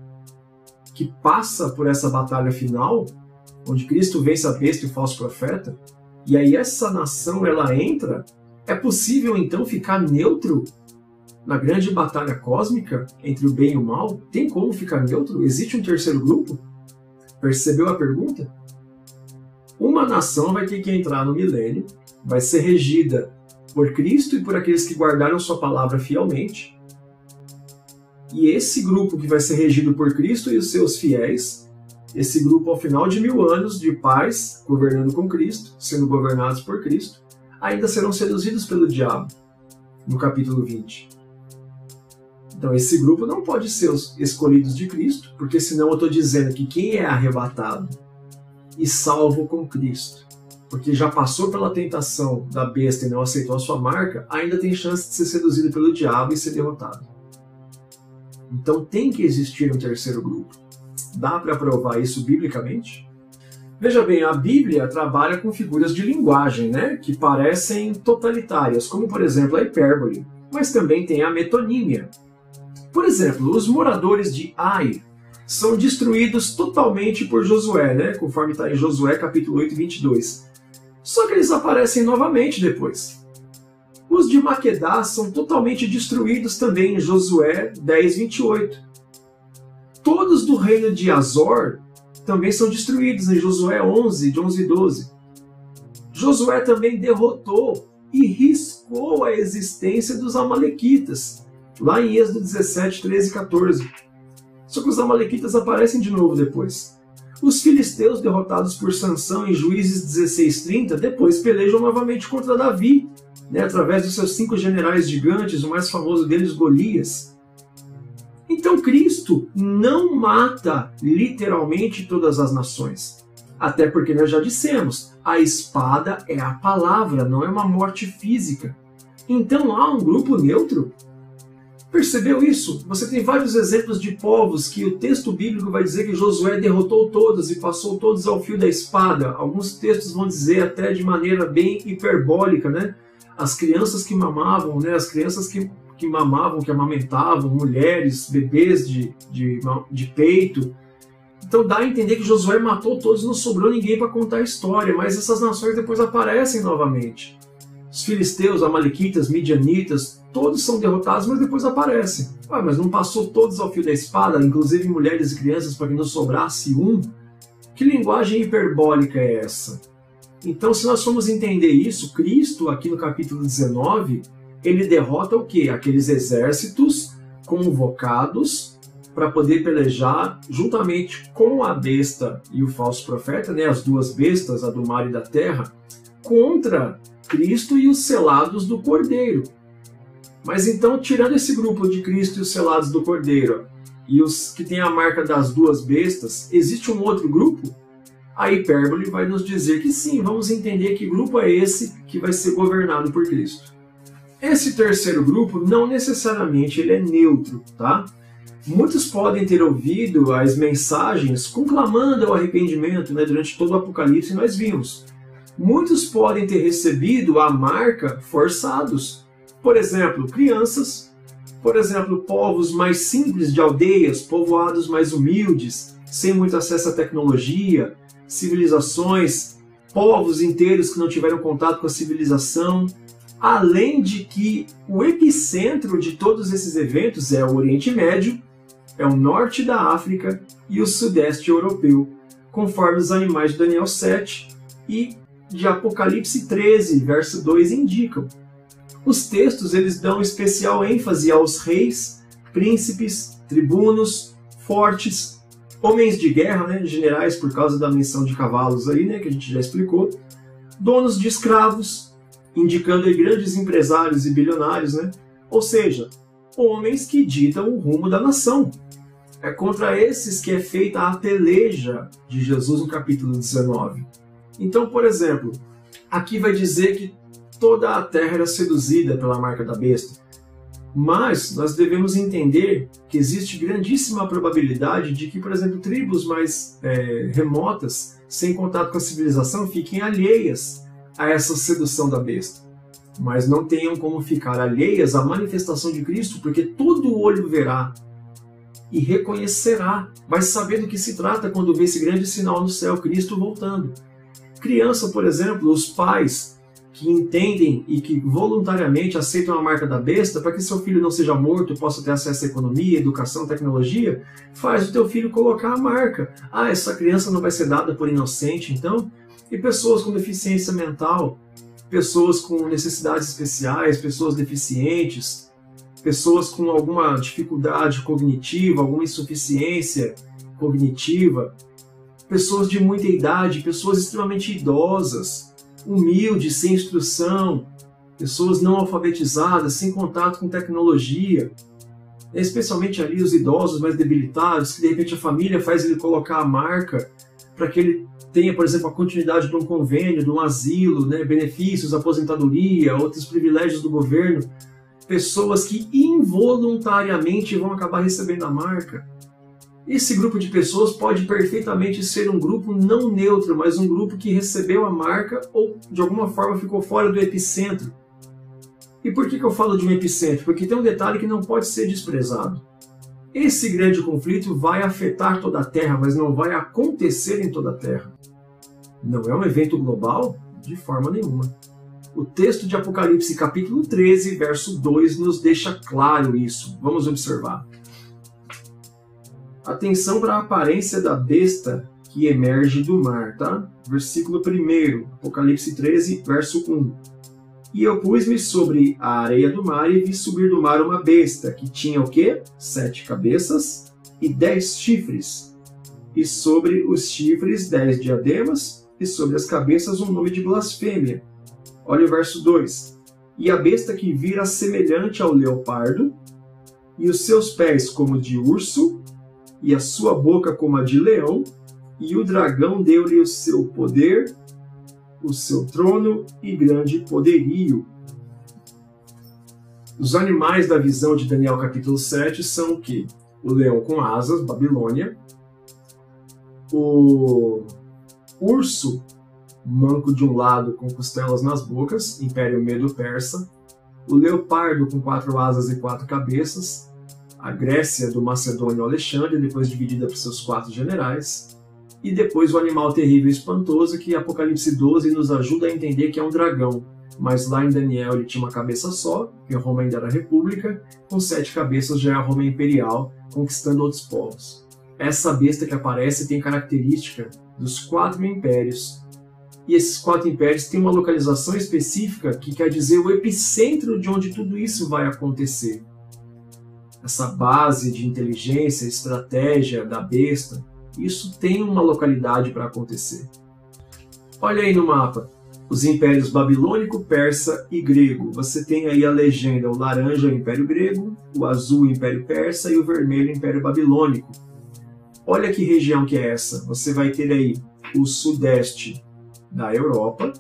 Speaker 1: que passa por essa batalha final, onde Cristo vence a besta e o falso profeta, e aí essa nação ela entra. É possível então ficar neutro na grande batalha cósmica entre o bem e o mal? Tem como ficar neutro? Existe um terceiro grupo? Percebeu a pergunta? Uma nação vai ter que entrar no milênio, vai ser regida por Cristo e por aqueles que guardaram sua palavra fielmente. E esse grupo que vai ser regido por Cristo e os seus fiéis, esse grupo ao final de 1000 anos de paz, governando com Cristo, sendo governados por Cristo, ainda serão seduzidos pelo diabo, no capítulo 20. Então esse grupo não pode ser os escolhidos de Cristo, porque senão eu estou dizendo que quem é arrebatado e salvo com Cristo, porque já passou pela tentação da besta e não aceitou a sua marca, ainda tem chance de ser seduzido pelo diabo e ser derrotado. Então tem que existir um terceiro grupo. Dá para provar isso biblicamente? Veja bem, a Bíblia trabalha com figuras de linguagem, né, que parecem totalitárias, como por exemplo a hipérbole, mas também tem a metonímia. Por exemplo, os moradores de Ai são destruídos totalmente por Josué, né, conforme está em Josué capítulo 8, 22. Só que eles aparecem novamente depois. Os de Maquedá são totalmente destruídos também em Josué 10, 28. Todos do reino de Azor também são destruídos em Josué 11, de 11 e 12. Josué também derrotou e riscou a existência dos amalequitas, lá em Êxodo 17, 13 e 14. Só que os amalequitas aparecem de novo depois. Os filisteus, derrotados por Sansão em Juízes 16:30, depois pelejam novamente contra Davi, através dos seus 5 generais gigantes, o mais famoso deles, Golias. Então Cristo não mata literalmente todas as nações. Até porque nós já dissemos, a espada é a palavra, não é uma morte física. Então há um grupo neutro? Percebeu isso? Você tem vários exemplos de povos que o texto bíblico vai dizer que Josué derrotou todos e passou todos ao fio da espada. Alguns textos vão dizer até de maneira bem hiperbólica, As crianças que mamavam, as crianças que mamavam, que amamentavam, mulheres, bebês de peito. Então dá a entender que Josué matou todos, não sobrou ninguém para contar a história, mas essas nações depois aparecem novamente. Os filisteus, amalequitas, midianitas, todos são derrotados, mas depois aparecem. Mas não passou todos ao fio da espada, inclusive mulheres e crianças, para que não sobrasse um? Que linguagem hiperbólica é essa? Então, se nós formos entender isso, Cristo, aqui no capítulo 19, ele derrota o quê? Aqueles exércitos convocados para poder pelejar juntamente com a besta e o falso profeta, as 2 bestas, a do mar e da terra, contra Cristo e os selados do Cordeiro. Mas então, tirando esse grupo de Cristo e os selados do Cordeiro, e os que têm a marca das 2 bestas, existe um outro grupo? A hipérbole vai nos dizer que sim, vamos entender que grupo é esse que vai ser governado por Cristo. Esse terceiro grupo não necessariamente ele é neutro, tá? Muitos podem ter ouvido as mensagens conclamando o arrependimento, durante todo o Apocalipse nós vimos. Muitos podem ter recebido a marca forçados. Por exemplo, crianças. Por exemplo, povos mais simples de aldeias, povoados mais humildes, sem muito acesso à tecnologia, civilizações, povos inteiros que não tiveram contato com a civilização. Além de que o epicentro de todos esses eventos é o Oriente Médio, é o norte da África e o sudeste europeu, conforme os animais de Daniel 7 e de Apocalipse 13, verso 2 indicam. Os textos eles dão especial ênfase aos reis, príncipes, tribunos, fortes, homens de guerra, generais por causa da menção de cavalos aí, que a gente já explicou, donos de escravos, indicando aí grandes empresários e bilionários, ou seja, homens que ditam o rumo da nação. É contra esses que é feita a peleja de Jesus no capítulo 19. Então, por exemplo, aqui vai dizer que toda a terra era seduzida pela marca da besta. Mas nós devemos entender que existe grandíssima probabilidade de que, por exemplo, tribos mais remotas, sem contato com a civilização, fiquem alheias a essa sedução da besta. Mas não tenham como ficar alheias à manifestação de Cristo, porque todo olho verá e reconhecerá, vai saber do que se trata quando vê esse grande sinal no céu, Cristo voltando. Criança, por exemplo, os pais que entendem e que voluntariamente aceitam a marca da besta para que seu filho não seja morto, possa ter acesso à economia, educação, tecnologia, faz o teu filho colocar a marca. Essa criança não vai ser dada por inocente, então? E pessoas com deficiência mental, pessoas com necessidades especiais, pessoas deficientes, pessoas com alguma dificuldade cognitiva, alguma insuficiência cognitiva, pessoas de muita idade, pessoas extremamente idosas, humildes, sem instrução, pessoas não alfabetizadas, sem contato com tecnologia, especialmente ali os idosos mais debilitados, que de repente a família faz ele colocar a marca para que ele tenha, por exemplo, a continuidade de um convênio, de um asilo, benefícios, aposentadoria, outros privilégios do governo, pessoas que involuntariamente vão acabar recebendo a marca. Esse grupo de pessoas pode perfeitamente ser um grupo não neutro, mas um grupo que recebeu a marca ou de alguma forma ficou fora do epicentro. E por que eu falo de um epicentro? Porque tem um detalhe que não pode ser desprezado. Esse grande conflito vai afetar toda a Terra, mas não vai acontecer em toda a Terra. Não é um evento global? De forma nenhuma. O texto de Apocalipse capítulo 13, verso 2, nos deixa claro isso. Vamos observar. Atenção para a aparência da besta que emerge do mar, tá? Versículo 1, Apocalipse 13, verso 1. E eu pus-me sobre a areia do mar e vi subir do mar uma besta, que tinha o quê? 7 cabeças e 10 chifres. e sobre os chifres 10 diademas, e sobre as cabeças um nome de blasfêmia. Olha o verso 2. E a besta que vira semelhante ao leopardo, e os seus pés como de urso, e a sua boca como a de leão, e o dragão deu-lhe o seu poder, o seu trono e grande poderio. Os animais da visão de Daniel capítulo 7 são o quê? O leão com asas, Babilônia, o urso manco de um lado com costelas nas bocas, Império Medo-Persa, o leopardo com 4 asas e 4 cabeças, a Grécia do Macedônio Alexandre, depois dividida por seus 4 generais, e depois o animal terrível e espantoso que Apocalipse 12 nos ajuda a entender que é um dragão, mas lá em Daniel ele tinha uma cabeça só, que Roma ainda era república, com 7 cabeças já é a Roma imperial, conquistando outros povos. Essa besta que aparece tem característica dos 4 impérios, e esses 4 impérios têm uma localização específica que quer dizer o epicentro de onde tudo isso vai acontecer. Essa base de inteligência, estratégia da besta, isso tem uma localidade para acontecer. Olha aí no mapa, os impérios babilônico, persa e grego. Você tem aí a legenda, o laranja é o Império Grego, o azul o Império Persa e o vermelho o Império Babilônico. Olha que região que é essa. Você vai ter aí o sudeste da Europa,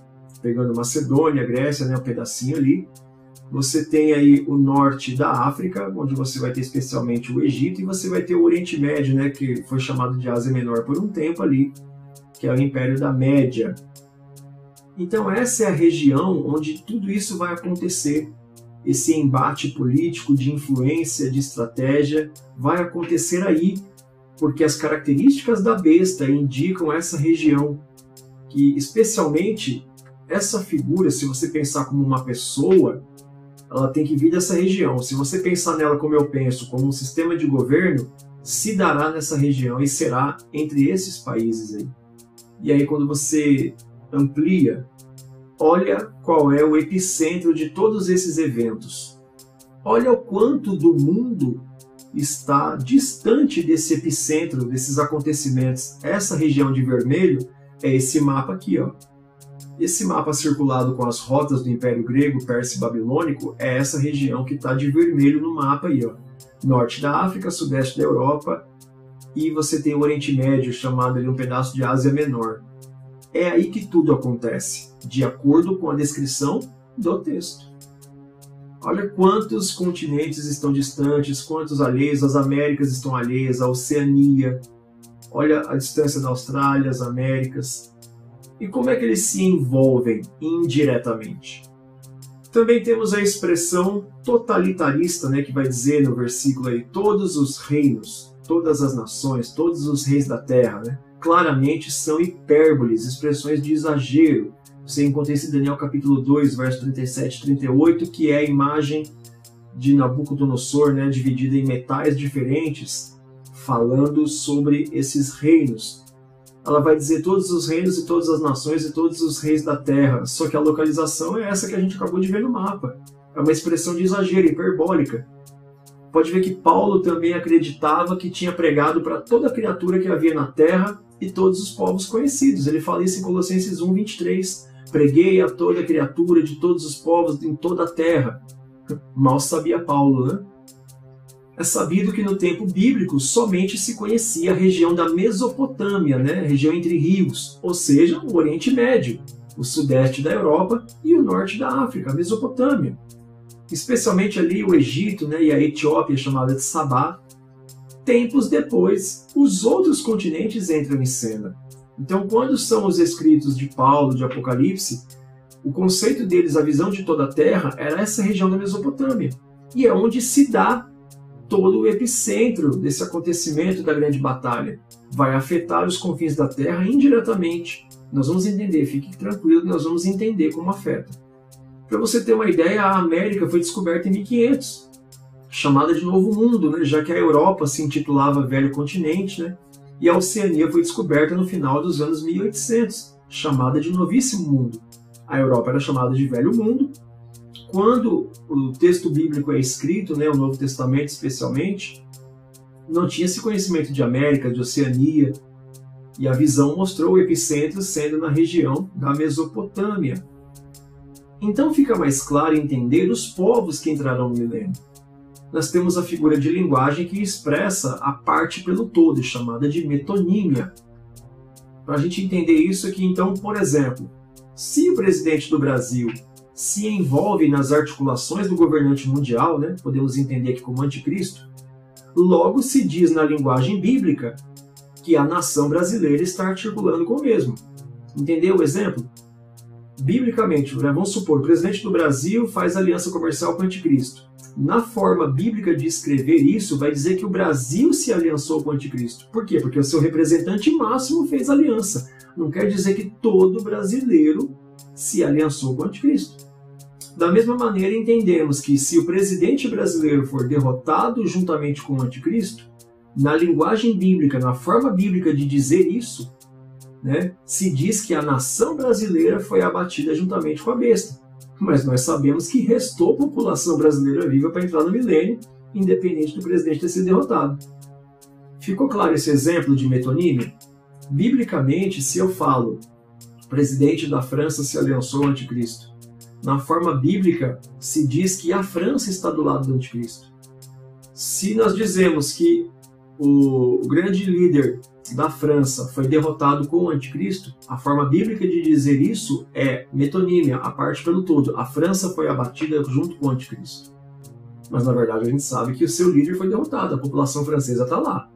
Speaker 1: pegando Macedônia, Grécia, né, um pedacinho ali. Você tem aí o norte da África, onde você vai ter especialmente o Egito, e você vai ter o Oriente Médio, né, que foi chamado de Ásia Menor por um tempo ali, que é o Império da Média. Então essa é a região onde tudo isso vai acontecer. Esse embate político, de influência, de estratégia, vai acontecer aí, porque as características da besta indicam essa região, que especialmente essa figura, se você pensar como uma pessoa, ela tem que vir dessa região. Se você pensar nela como eu penso, como um sistema de governo, se dará nessa região e será entre esses países aí. E aí quando você amplia, olha qual é o epicentro de todos esses eventos. Olha o quanto do mundo está distante desse epicentro, desses acontecimentos. Essa região de vermelho é esse mapa aqui, ó. Esse mapa circulado com as rotas do Império Grego, Persa e Babilônico é essa região que está de vermelho no mapa aí, ó. Norte da África, sudeste da Europa, e você tem o Oriente Médio, chamado ali um pedaço de Ásia Menor. É aí que tudo acontece, de acordo com a descrição do texto. Olha quantos continentes estão distantes, quantos alheios, as Américas estão alheias, a Oceania, olha a distância da Austrália, as Américas. E como é que eles se envolvem indiretamente? Também temos a expressão totalitarista, né, que vai dizer no versículo aí, todos os reinos, todas as nações, todos os reis da terra, né, claramente são hipérboles, expressões de exagero. Você encontra isso em Daniel capítulo 2, verso 37 e 38, que é a imagem de Nabucodonosor, né, dividida em metais diferentes, falando sobre esses reinos. Ela vai dizer todos os reinos e todas as nações e todos os reis da terra, só que a localização é essa que a gente acabou de ver no mapa. É uma expressão de exagero, hiperbólica. Pode ver que Paulo também acreditava que tinha pregado para toda criatura que havia na terra e todos os povos conhecidos. Ele fala isso em Colossenses 1, 23. Preguei a toda criatura de todos os povos em toda a terra. Mal sabia Paulo, né? É sabido que no tempo bíblico somente se conhecia a região da Mesopotâmia, né? Região entre rios, ou seja, o Oriente Médio, o sudeste da Europa e o norte da África, a Mesopotâmia. Especialmente ali o Egito, né? E a Etiópia, chamada de Sabá. Tempos depois, os outros continentes entram em cena. Então, quando são os escritos de Paulo, de Apocalipse, o conceito deles, a visão de toda a Terra, era essa região da Mesopotâmia. E é onde se dá todo o epicentro desse acontecimento da grande batalha. Vai afetar os confins da Terra indiretamente. Nós vamos entender, fique tranquilo, nós vamos entender como afeta. Para você ter uma ideia, a América foi descoberta em 1500, chamada de Novo Mundo, né? Já que a Europa se intitulava Velho Continente, né? E a Oceania foi descoberta no final dos anos 1800, chamada de Novíssimo Mundo. A Europa era chamada de Velho Mundo. Quando o texto bíblico é escrito, né, o Novo Testamento especialmente, não tinha esse conhecimento de América, de Oceania, E a visão mostrou o epicentro sendo na região da Mesopotâmia. Então fica mais claro entender os povos que entrarão no milênio. Nós temos a figura de linguagem que expressa a parte pelo todo, chamada de metonímia. Para a gente entender isso aqui, então, por exemplo, se o presidente do Brasil se envolve nas articulações do governante mundial, né, podemos entender aqui como anticristo, logo se diz na linguagem bíblica que a nação brasileira está articulando com o mesmo. Entendeu o exemplo? Biblicamente, vamos supor, o presidente do Brasil faz aliança comercial com o anticristo. Na forma bíblica de escrever isso, vai dizer que o Brasil se aliançou com o anticristo. Por quê? Porque o seu representante máximo fez aliança. Não quer dizer que todo brasileiro se aliançou com o anticristo. Da mesma maneira, entendemos que se o presidente brasileiro for derrotado juntamente com o anticristo, na linguagem bíblica, na forma bíblica de dizer isso, né, se diz que a nação brasileira foi abatida juntamente com a besta. Mas nós sabemos que restou população brasileira viva para entrar no milênio, independente do presidente ter sido derrotado. Ficou claro esse exemplo de metonímia? Biblicamente, se eu falo o presidente da França se aliançou ao anticristo, na forma bíblica se diz que a França está do lado do anticristo. Se nós dizemos que o grande líder da França foi derrotado com o anticristo, a forma bíblica de dizer isso é metonímia, a parte pelo todo. A França foi abatida junto com o anticristo. Mas na verdade a gente sabe que o seu líder foi derrotado, a população francesa está lá.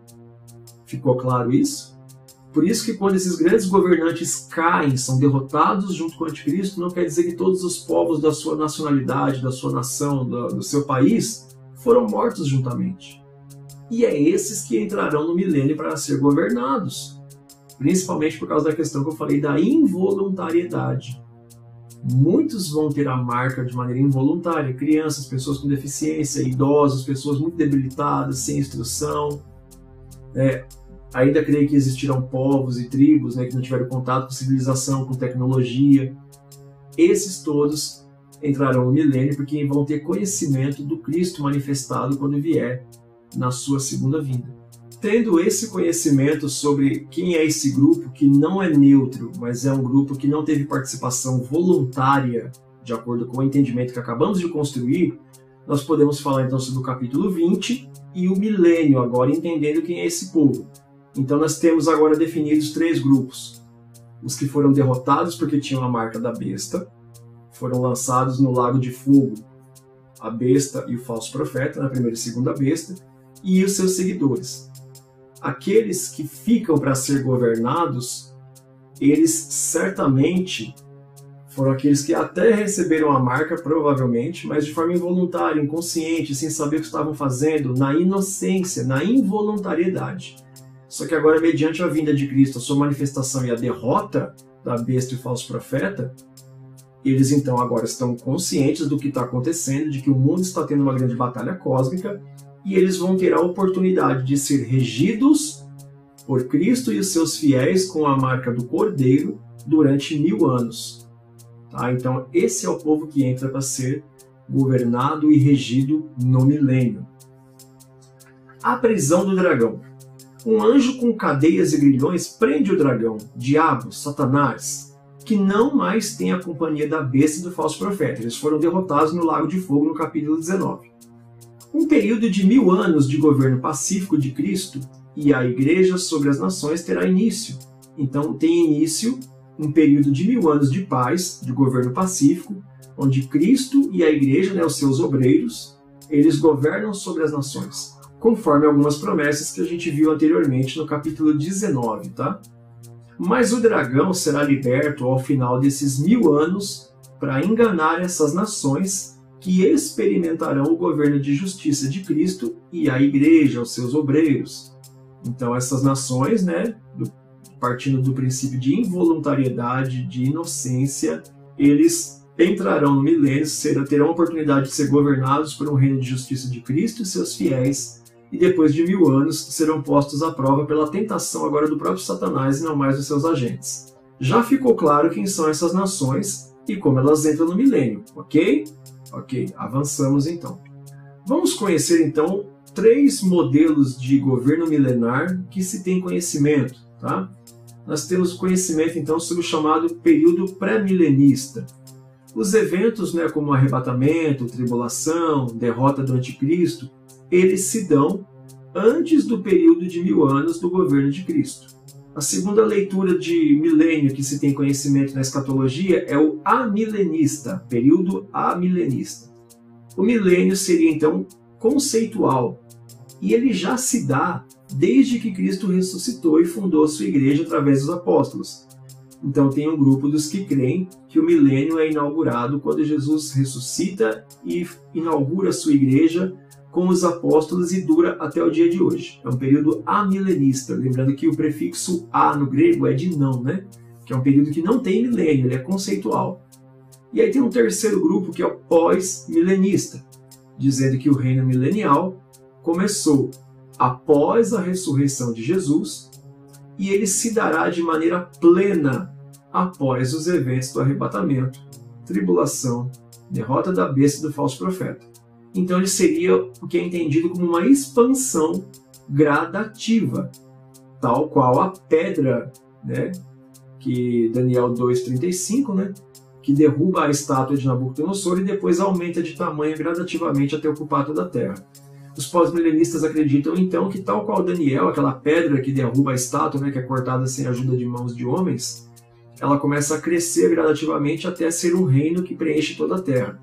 Speaker 1: Ficou claro isso? Por isso que quando esses grandes governantes caem, são derrotados junto com o anticristo, não quer dizer que todos os povos da sua nacionalidade, da sua nação, do seu país, foram mortos juntamente. E é esses que entrarão no milênio para ser governados, principalmente por causa da questão que eu falei da involuntariedade. Muitos vão ter a marca de maneira involuntária, crianças, pessoas com deficiência, idosos, pessoas muito debilitadas, sem instrução. Ainda creio que existirão povos e tribos, né, que não tiveram contato com civilização, com tecnologia. Esses todos entrarão no milênio porque vão ter conhecimento do Cristo manifestado quando vier na sua segunda vinda. Tendo esse conhecimento sobre quem é esse grupo, que não é neutro, mas é um grupo que não teve participação voluntária, de acordo com o entendimento que acabamos de construir, nós podemos falar então sobre o capítulo 20 e o milênio, agora entendendo quem é esse povo. Então nós temos agora definidos 3 grupos. Os que foram derrotados porque tinham a marca da besta, foram lançados no lago de fogo, a besta e o falso profeta, na primeira e segunda besta, e os seus seguidores. Aqueles que ficam para ser governados, eles certamente foram aqueles que até receberam a marca, provavelmente, mas de forma involuntária, inconsciente, sem saber o que estavam fazendo, na inocência, na involuntariedade. Só que agora, mediante a vinda de Cristo, a sua manifestação e a derrota da besta e o falso profeta, eles então agora estão conscientes do que está acontecendo, de que o mundo está tendo uma grande batalha cósmica, e eles vão ter a oportunidade de ser regidos por Cristo e os seus fiéis com a marca do Cordeiro durante 1000 anos. Tá? Então esse é o povo que entra para ser governado e regido no milênio. A prisão do dragão. Um anjo com cadeias e grilhões prende o dragão, diabo, Satanás, que não mais tem a companhia da besta e do falso profeta. Eles foram derrotados no Lago de Fogo no capítulo 19. Um período de 1000 anos de governo pacífico de Cristo e a Igreja sobre as nações terá início. Então tem início um período de 1000 anos de paz, de governo pacífico, onde Cristo e a Igreja, né, os seus obreiros, eles governam sobre as nações, conforme algumas promessas que a gente viu anteriormente no capítulo 19, tá? Mas o dragão será liberto ao final desses 1000 anos para enganar essas nações que experimentarão o governo de justiça de Cristo e a Igreja, os seus obreiros. Então essas nações, né, partindo do princípio de involuntariedade, de inocência, eles entrarão no milênio, terão a oportunidade de ser governados por um reino de justiça de Cristo e seus fiéis, e depois de 1000 anos serão postos à prova pela tentação agora do próprio Satanás e não mais dos seus agentes. Já ficou claro quem são essas nações e como elas entram no milênio, ok? Ok, avançamos então. Vamos conhecer então 3 modelos de governo milenar que se tem conhecimento, tá? nós temos conhecimento então sobre o chamado período pré-milenista. Os eventos, como arrebatamento, tribulação, derrota do anticristo, eles se dão antes do período de 1000 anos do governo de Cristo. A segunda leitura de milênio que se tem conhecimento na escatologia é o amilenista, período amilenista. O milênio seria então conceitual, e ele já se dá desde que Cristo ressuscitou e fundou a sua igreja através dos apóstolos. Então tem um grupo dos que creem que o milênio é inaugurado quando Jesus ressuscita e inaugura a sua igreja com os apóstolos e dura até o dia de hoje. É um período amilenista, lembrando que o prefixo a no grego é de não, que é um período que não tem milênio, ele é conceitual. E aí tem um terceiro grupo que é o pós-milenista, dizendo que o reino milenial começou após a ressurreição de Jesus e ele se dará de maneira plena após os eventos do arrebatamento, tribulação, derrota da besta e do falso profeta. Então ele seria o que é entendido como uma expansão gradativa, tal qual a pedra, que Daniel 2,35, que derruba a estátua de Nabucodonosor e depois aumenta de tamanho gradativamente até ocupar toda a terra. Os pós-milenistas acreditam então que, tal qual Daniel, aquela pedra que derruba a estátua, que é cortada sem a ajuda de mãos de homens, ela começa a crescer gradativamente até ser um reino que preenche toda a terra.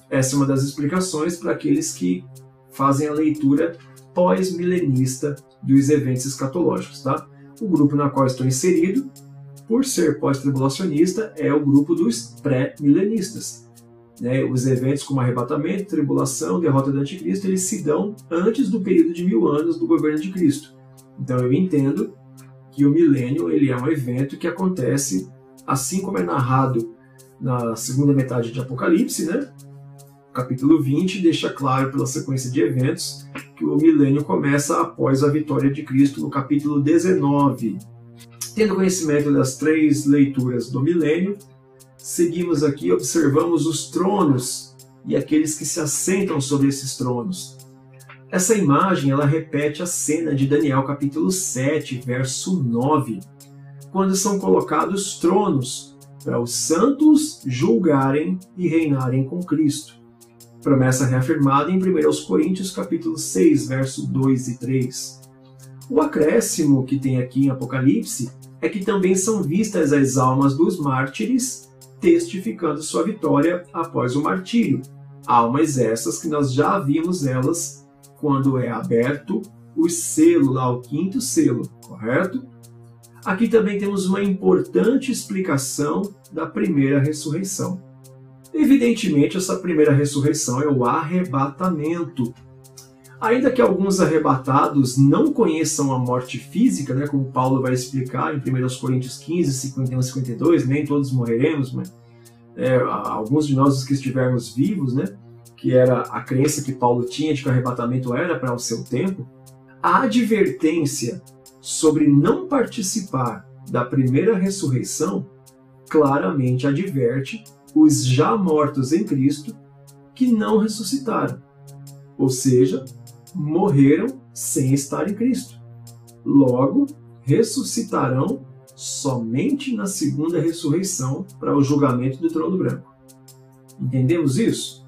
Speaker 1: Essa é uma das explicações para aqueles que fazem a leitura pós-milenista dos eventos escatológicos. Tá? O grupo na qual estou inserido, por ser pós-tribulacionista, é o grupo dos pré-milenistas. Os eventos como arrebatamento, tribulação, derrota do anticristo, eles se dão antes do período de 1000 anos do governo de Cristo. Então eu entendo que o milênio ele é um evento que acontece assim como é narrado na segunda metade de Apocalipse, capítulo 20 deixa claro pela sequência de eventos que o milênio começa após a vitória de Cristo no capítulo 19. Tendo conhecimento das 3 leituras do milênio, seguimos aqui e observamos os tronos e aqueles que se assentam sobre esses tronos. Essa imagem ela repete a cena de Daniel capítulo 7, verso 9, quando são colocados tronos para os santos julgarem e reinarem com Cristo. Promessa reafirmada em 1 Coríntios capítulo 6, verso 2 e 3. O acréscimo que tem aqui em Apocalipse é que também são vistas as almas dos mártires testificando sua vitória após o martírio. Almas essas que nós já vimos elas quando é aberto o selo, lá o 5º selo, correto? Aqui também temos uma importante explicação da primeira ressurreição. Evidentemente, essa primeira ressurreição é o arrebatamento. Ainda que alguns arrebatados não conheçam a morte física, como Paulo vai explicar em 1 Coríntios 15, 51 e 52, nem todos morreremos, mas alguns de nós os que estivermos vivos, que era a crença que Paulo tinha de que o arrebatamento era para o seu tempo, a advertência sobre não participar da primeira ressurreição claramente adverte os já mortos em Cristo que não ressuscitaram, ou seja, morreram sem estar em Cristo. Logo, ressuscitarão somente na segunda ressurreição para o julgamento do trono branco. Entendemos isso?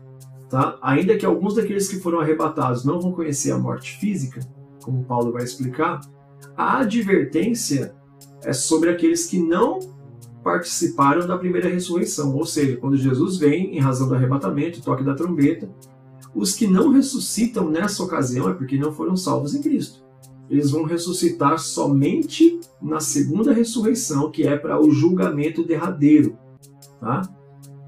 Speaker 1: Tá? Ainda que alguns daqueles que foram arrebatados não vão conhecer a morte física, como Paulo vai explicar, a advertência é sobre aqueles que não participaram da primeira ressurreição, ou seja, quando Jesus vem em razão do arrebatamento, toque da trombeta, os que não ressuscitam nessa ocasião é porque não foram salvos em Cristo. Eles vão ressuscitar somente na segunda ressurreição, que é para o julgamento derradeiro. Tá?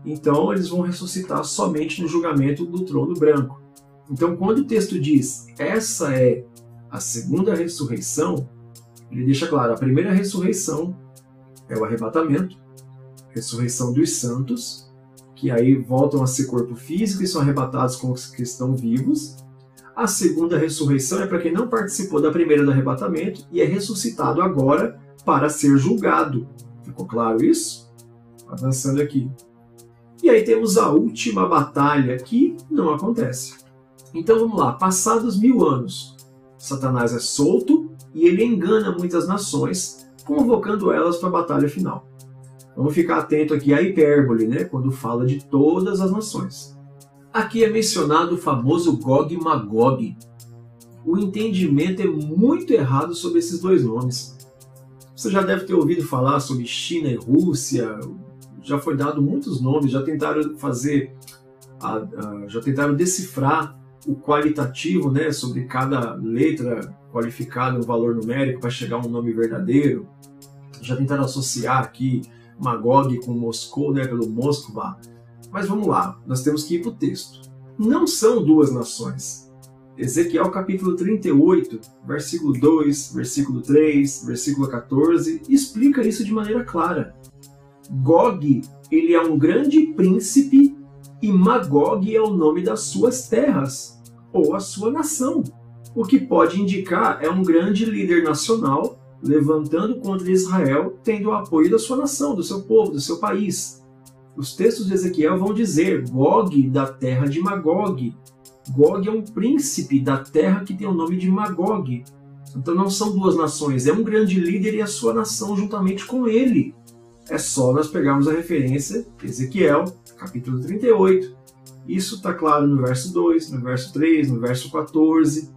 Speaker 1: Então, eles vão ressuscitar somente no julgamento do trono branco. Então, quando o texto diz essa é a segunda ressurreição, ele deixa claro, a primeira ressurreição é o arrebatamento, ressurreição dos santos, que aí voltam a ser corpo físico e são arrebatados com os que estão vivos. A segunda ressurreição é para quem não participou da primeira do arrebatamento e é ressuscitado agora para ser julgado. Ficou claro isso? Avançando aqui. E aí temos a última batalha, que não acontece. Então vamos lá, passados 1000 anos, Satanás é solto e ele engana muitas nações convocando elas para a batalha final. Vamos ficar atento aqui à hipérbole, né, quando fala de todas as nações. Aqui é mencionado o famoso Gog e Magog. O entendimento é muito errado sobre esses dois nomes. Você já deve ter ouvido falar sobre China e Rússia, já foi dado muitos nomes, já tentaram decifrar o qualitativo, né, sobre cada letra qualificada, um valor numérico para chegar a um nome verdadeiro. Já tentaram associar aqui Magog com Moscou, né, pelo Moskva. Mas vamos lá, nós temos que ir para o texto. Não são duas nações. Ezequiel capítulo 38, versículo 2, versículo 3, versículo 14, explica isso de maneira clara. Gog, ele é um grande príncipe e Magog é o nome das suas terras, ou a sua nação. O que pode indicar é um grande líder nacional levantando contra Israel, tendo o apoio da sua nação, do seu povo, do seu país. Os textos de Ezequiel vão dizer Gog da terra de Magog. Gog é um príncipe da terra que tem o nome de Magog. Então não são duas nações, é um grande líder e a sua nação juntamente com ele. É só nós pegarmos a referência Ezequiel, capítulo 38. Isso está claro no verso 2, no verso 3, no verso 14.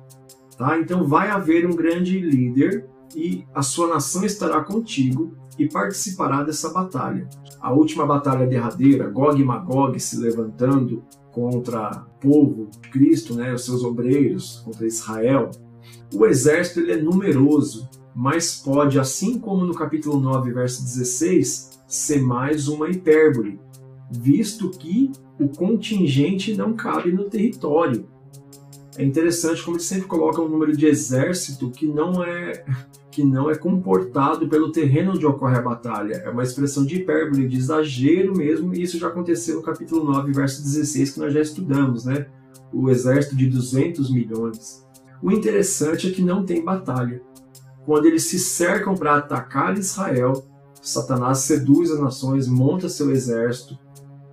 Speaker 1: Tá? Então vai haver um grande líder e a sua nação estará contigo e participará dessa batalha. A última batalha derradeira, Gog e Magog se levantando contra o povo de Cristo, né, os seus obreiros, contra Israel. O exército ele é numeroso, mas pode, assim como no capítulo 9, verso 16, ser mais uma hipérbole, visto que o contingente não cabe no território. É interessante como ele sempre coloca um número de exército que não é comportado pelo terreno onde ocorre a batalha. É uma expressão de hipérbole, de exagero mesmo, e isso já aconteceu no capítulo 9, verso 16, que nós já estudamos, né? O exército de 200 milhões. O interessante é que não tem batalha. Quando eles se cercam para atacar Israel, Satanás seduz as nações, monta seu exército,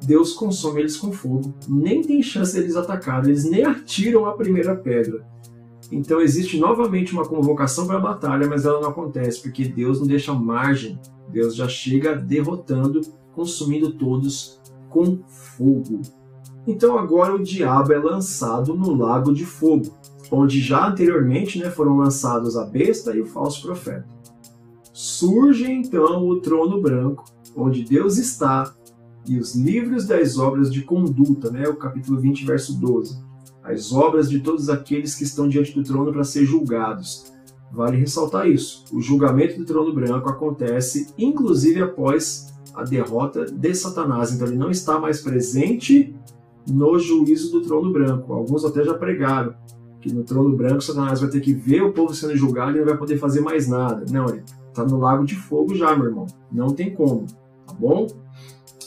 Speaker 1: Deus consome eles com fogo. Nem tem chance deles atacarem, eles nem atiram a primeira pedra. Então existe novamente uma convocação para a batalha, mas ela não acontece, porque Deus não deixa margem. Deus já chega derrotando, consumindo todos com fogo. Então agora o diabo é lançado no lago de fogo, onde já anteriormente, né, foram lançados a besta e o falso profeta. Surge então o trono branco, onde Deus está, e os livros das obras de conduta, né, o capítulo 20, verso 12. As obras de todos aqueles que estão diante do trono para ser julgados. Vale ressaltar isso. O julgamento do trono branco acontece inclusive após a derrota de Satanás. Então ele não está mais presente no juízo do trono branco. Alguns até já pregaram que no trono branco Satanás vai ter que ver o povo sendo julgado e não vai poder fazer mais nada. Não, ele está no lago de fogo já, meu irmão. Não tem como, tá bom?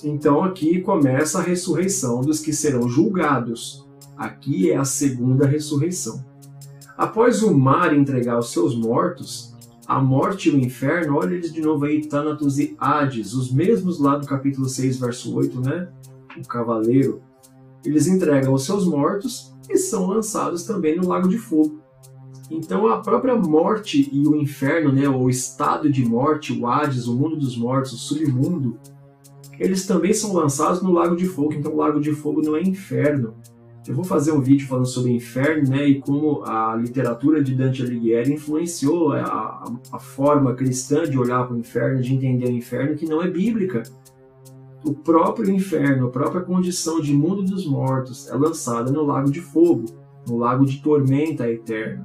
Speaker 1: Então aqui começa a ressurreição dos que serão julgados. Aqui é a segunda ressurreição. Após o mar entregar os seus mortos, a morte e o inferno, olha eles de novo aí, Thanatos e Hades, os mesmos lá do capítulo 6, verso 8, né? O cavaleiro. Eles entregam os seus mortos e são lançados também no lago de fogo. Então a própria morte e o inferno, né? O estado de morte, o Hades, o mundo dos mortos, o submundo, eles também são lançados no lago de fogo. Então o lago de fogo não é inferno. Eu vou fazer um vídeo falando sobre o inferno, né, e como a literatura de Dante Alighieri influenciou a forma cristã de olhar para o inferno, de entender o inferno, que não é bíblica. O próprio inferno, a própria condição de mundo dos mortos é lançada no lago de fogo, no lago de tormenta eterna.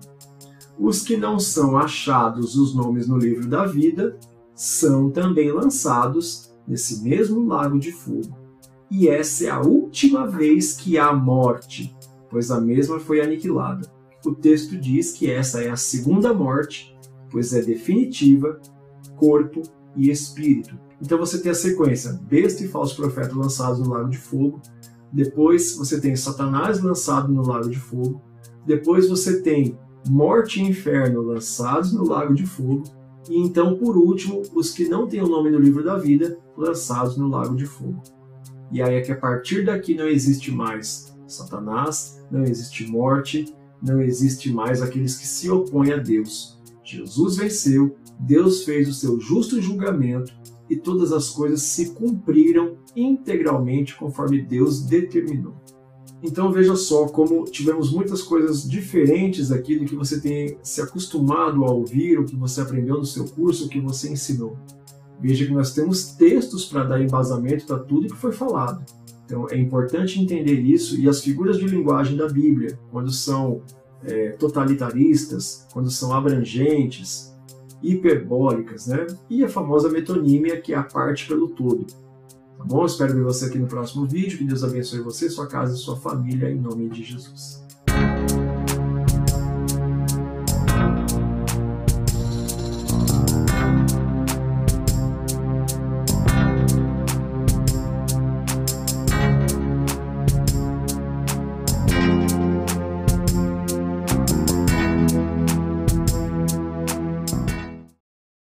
Speaker 1: Os que não são achados os nomes no livro da vida são também lançados nesse mesmo lago de fogo. E essa é a última vez que há morte, pois a mesma foi aniquilada. O texto diz que essa é a segunda morte, pois é definitiva, corpo e espírito. Então você tem a sequência, besta e falso profeta lançados no lago de fogo, depois você tem Satanás lançado no lago de fogo, depois você tem morte e inferno lançados no lago de fogo, e então, por último, os que não têm o nome no livro da vida, lançados no lago de fogo. E aí é que a partir daqui não existe mais Satanás, não existe morte, não existe mais aqueles que se opõem a Deus. Jesus venceu, Deus fez o seu justo julgamento e todas as coisas se cumpriram integralmente conforme Deus determinou. Então veja só como tivemos muitas coisas diferentes aqui do que você tem se acostumado a ouvir, o que você aprendeu no seu curso, o que você ensinou. Veja que nós temos textos para dar embasamento para tudo que foi falado. Então é importante entender isso, e as figuras de linguagem da Bíblia, quando são totalitaristas, quando são abrangentes, hiperbólicas, né? E a famosa metonímia, que é a parte pelo todo. Tá bom? Espero ver você aqui no próximo vídeo. Que Deus abençoe você, sua casa e sua família, em nome de Jesus.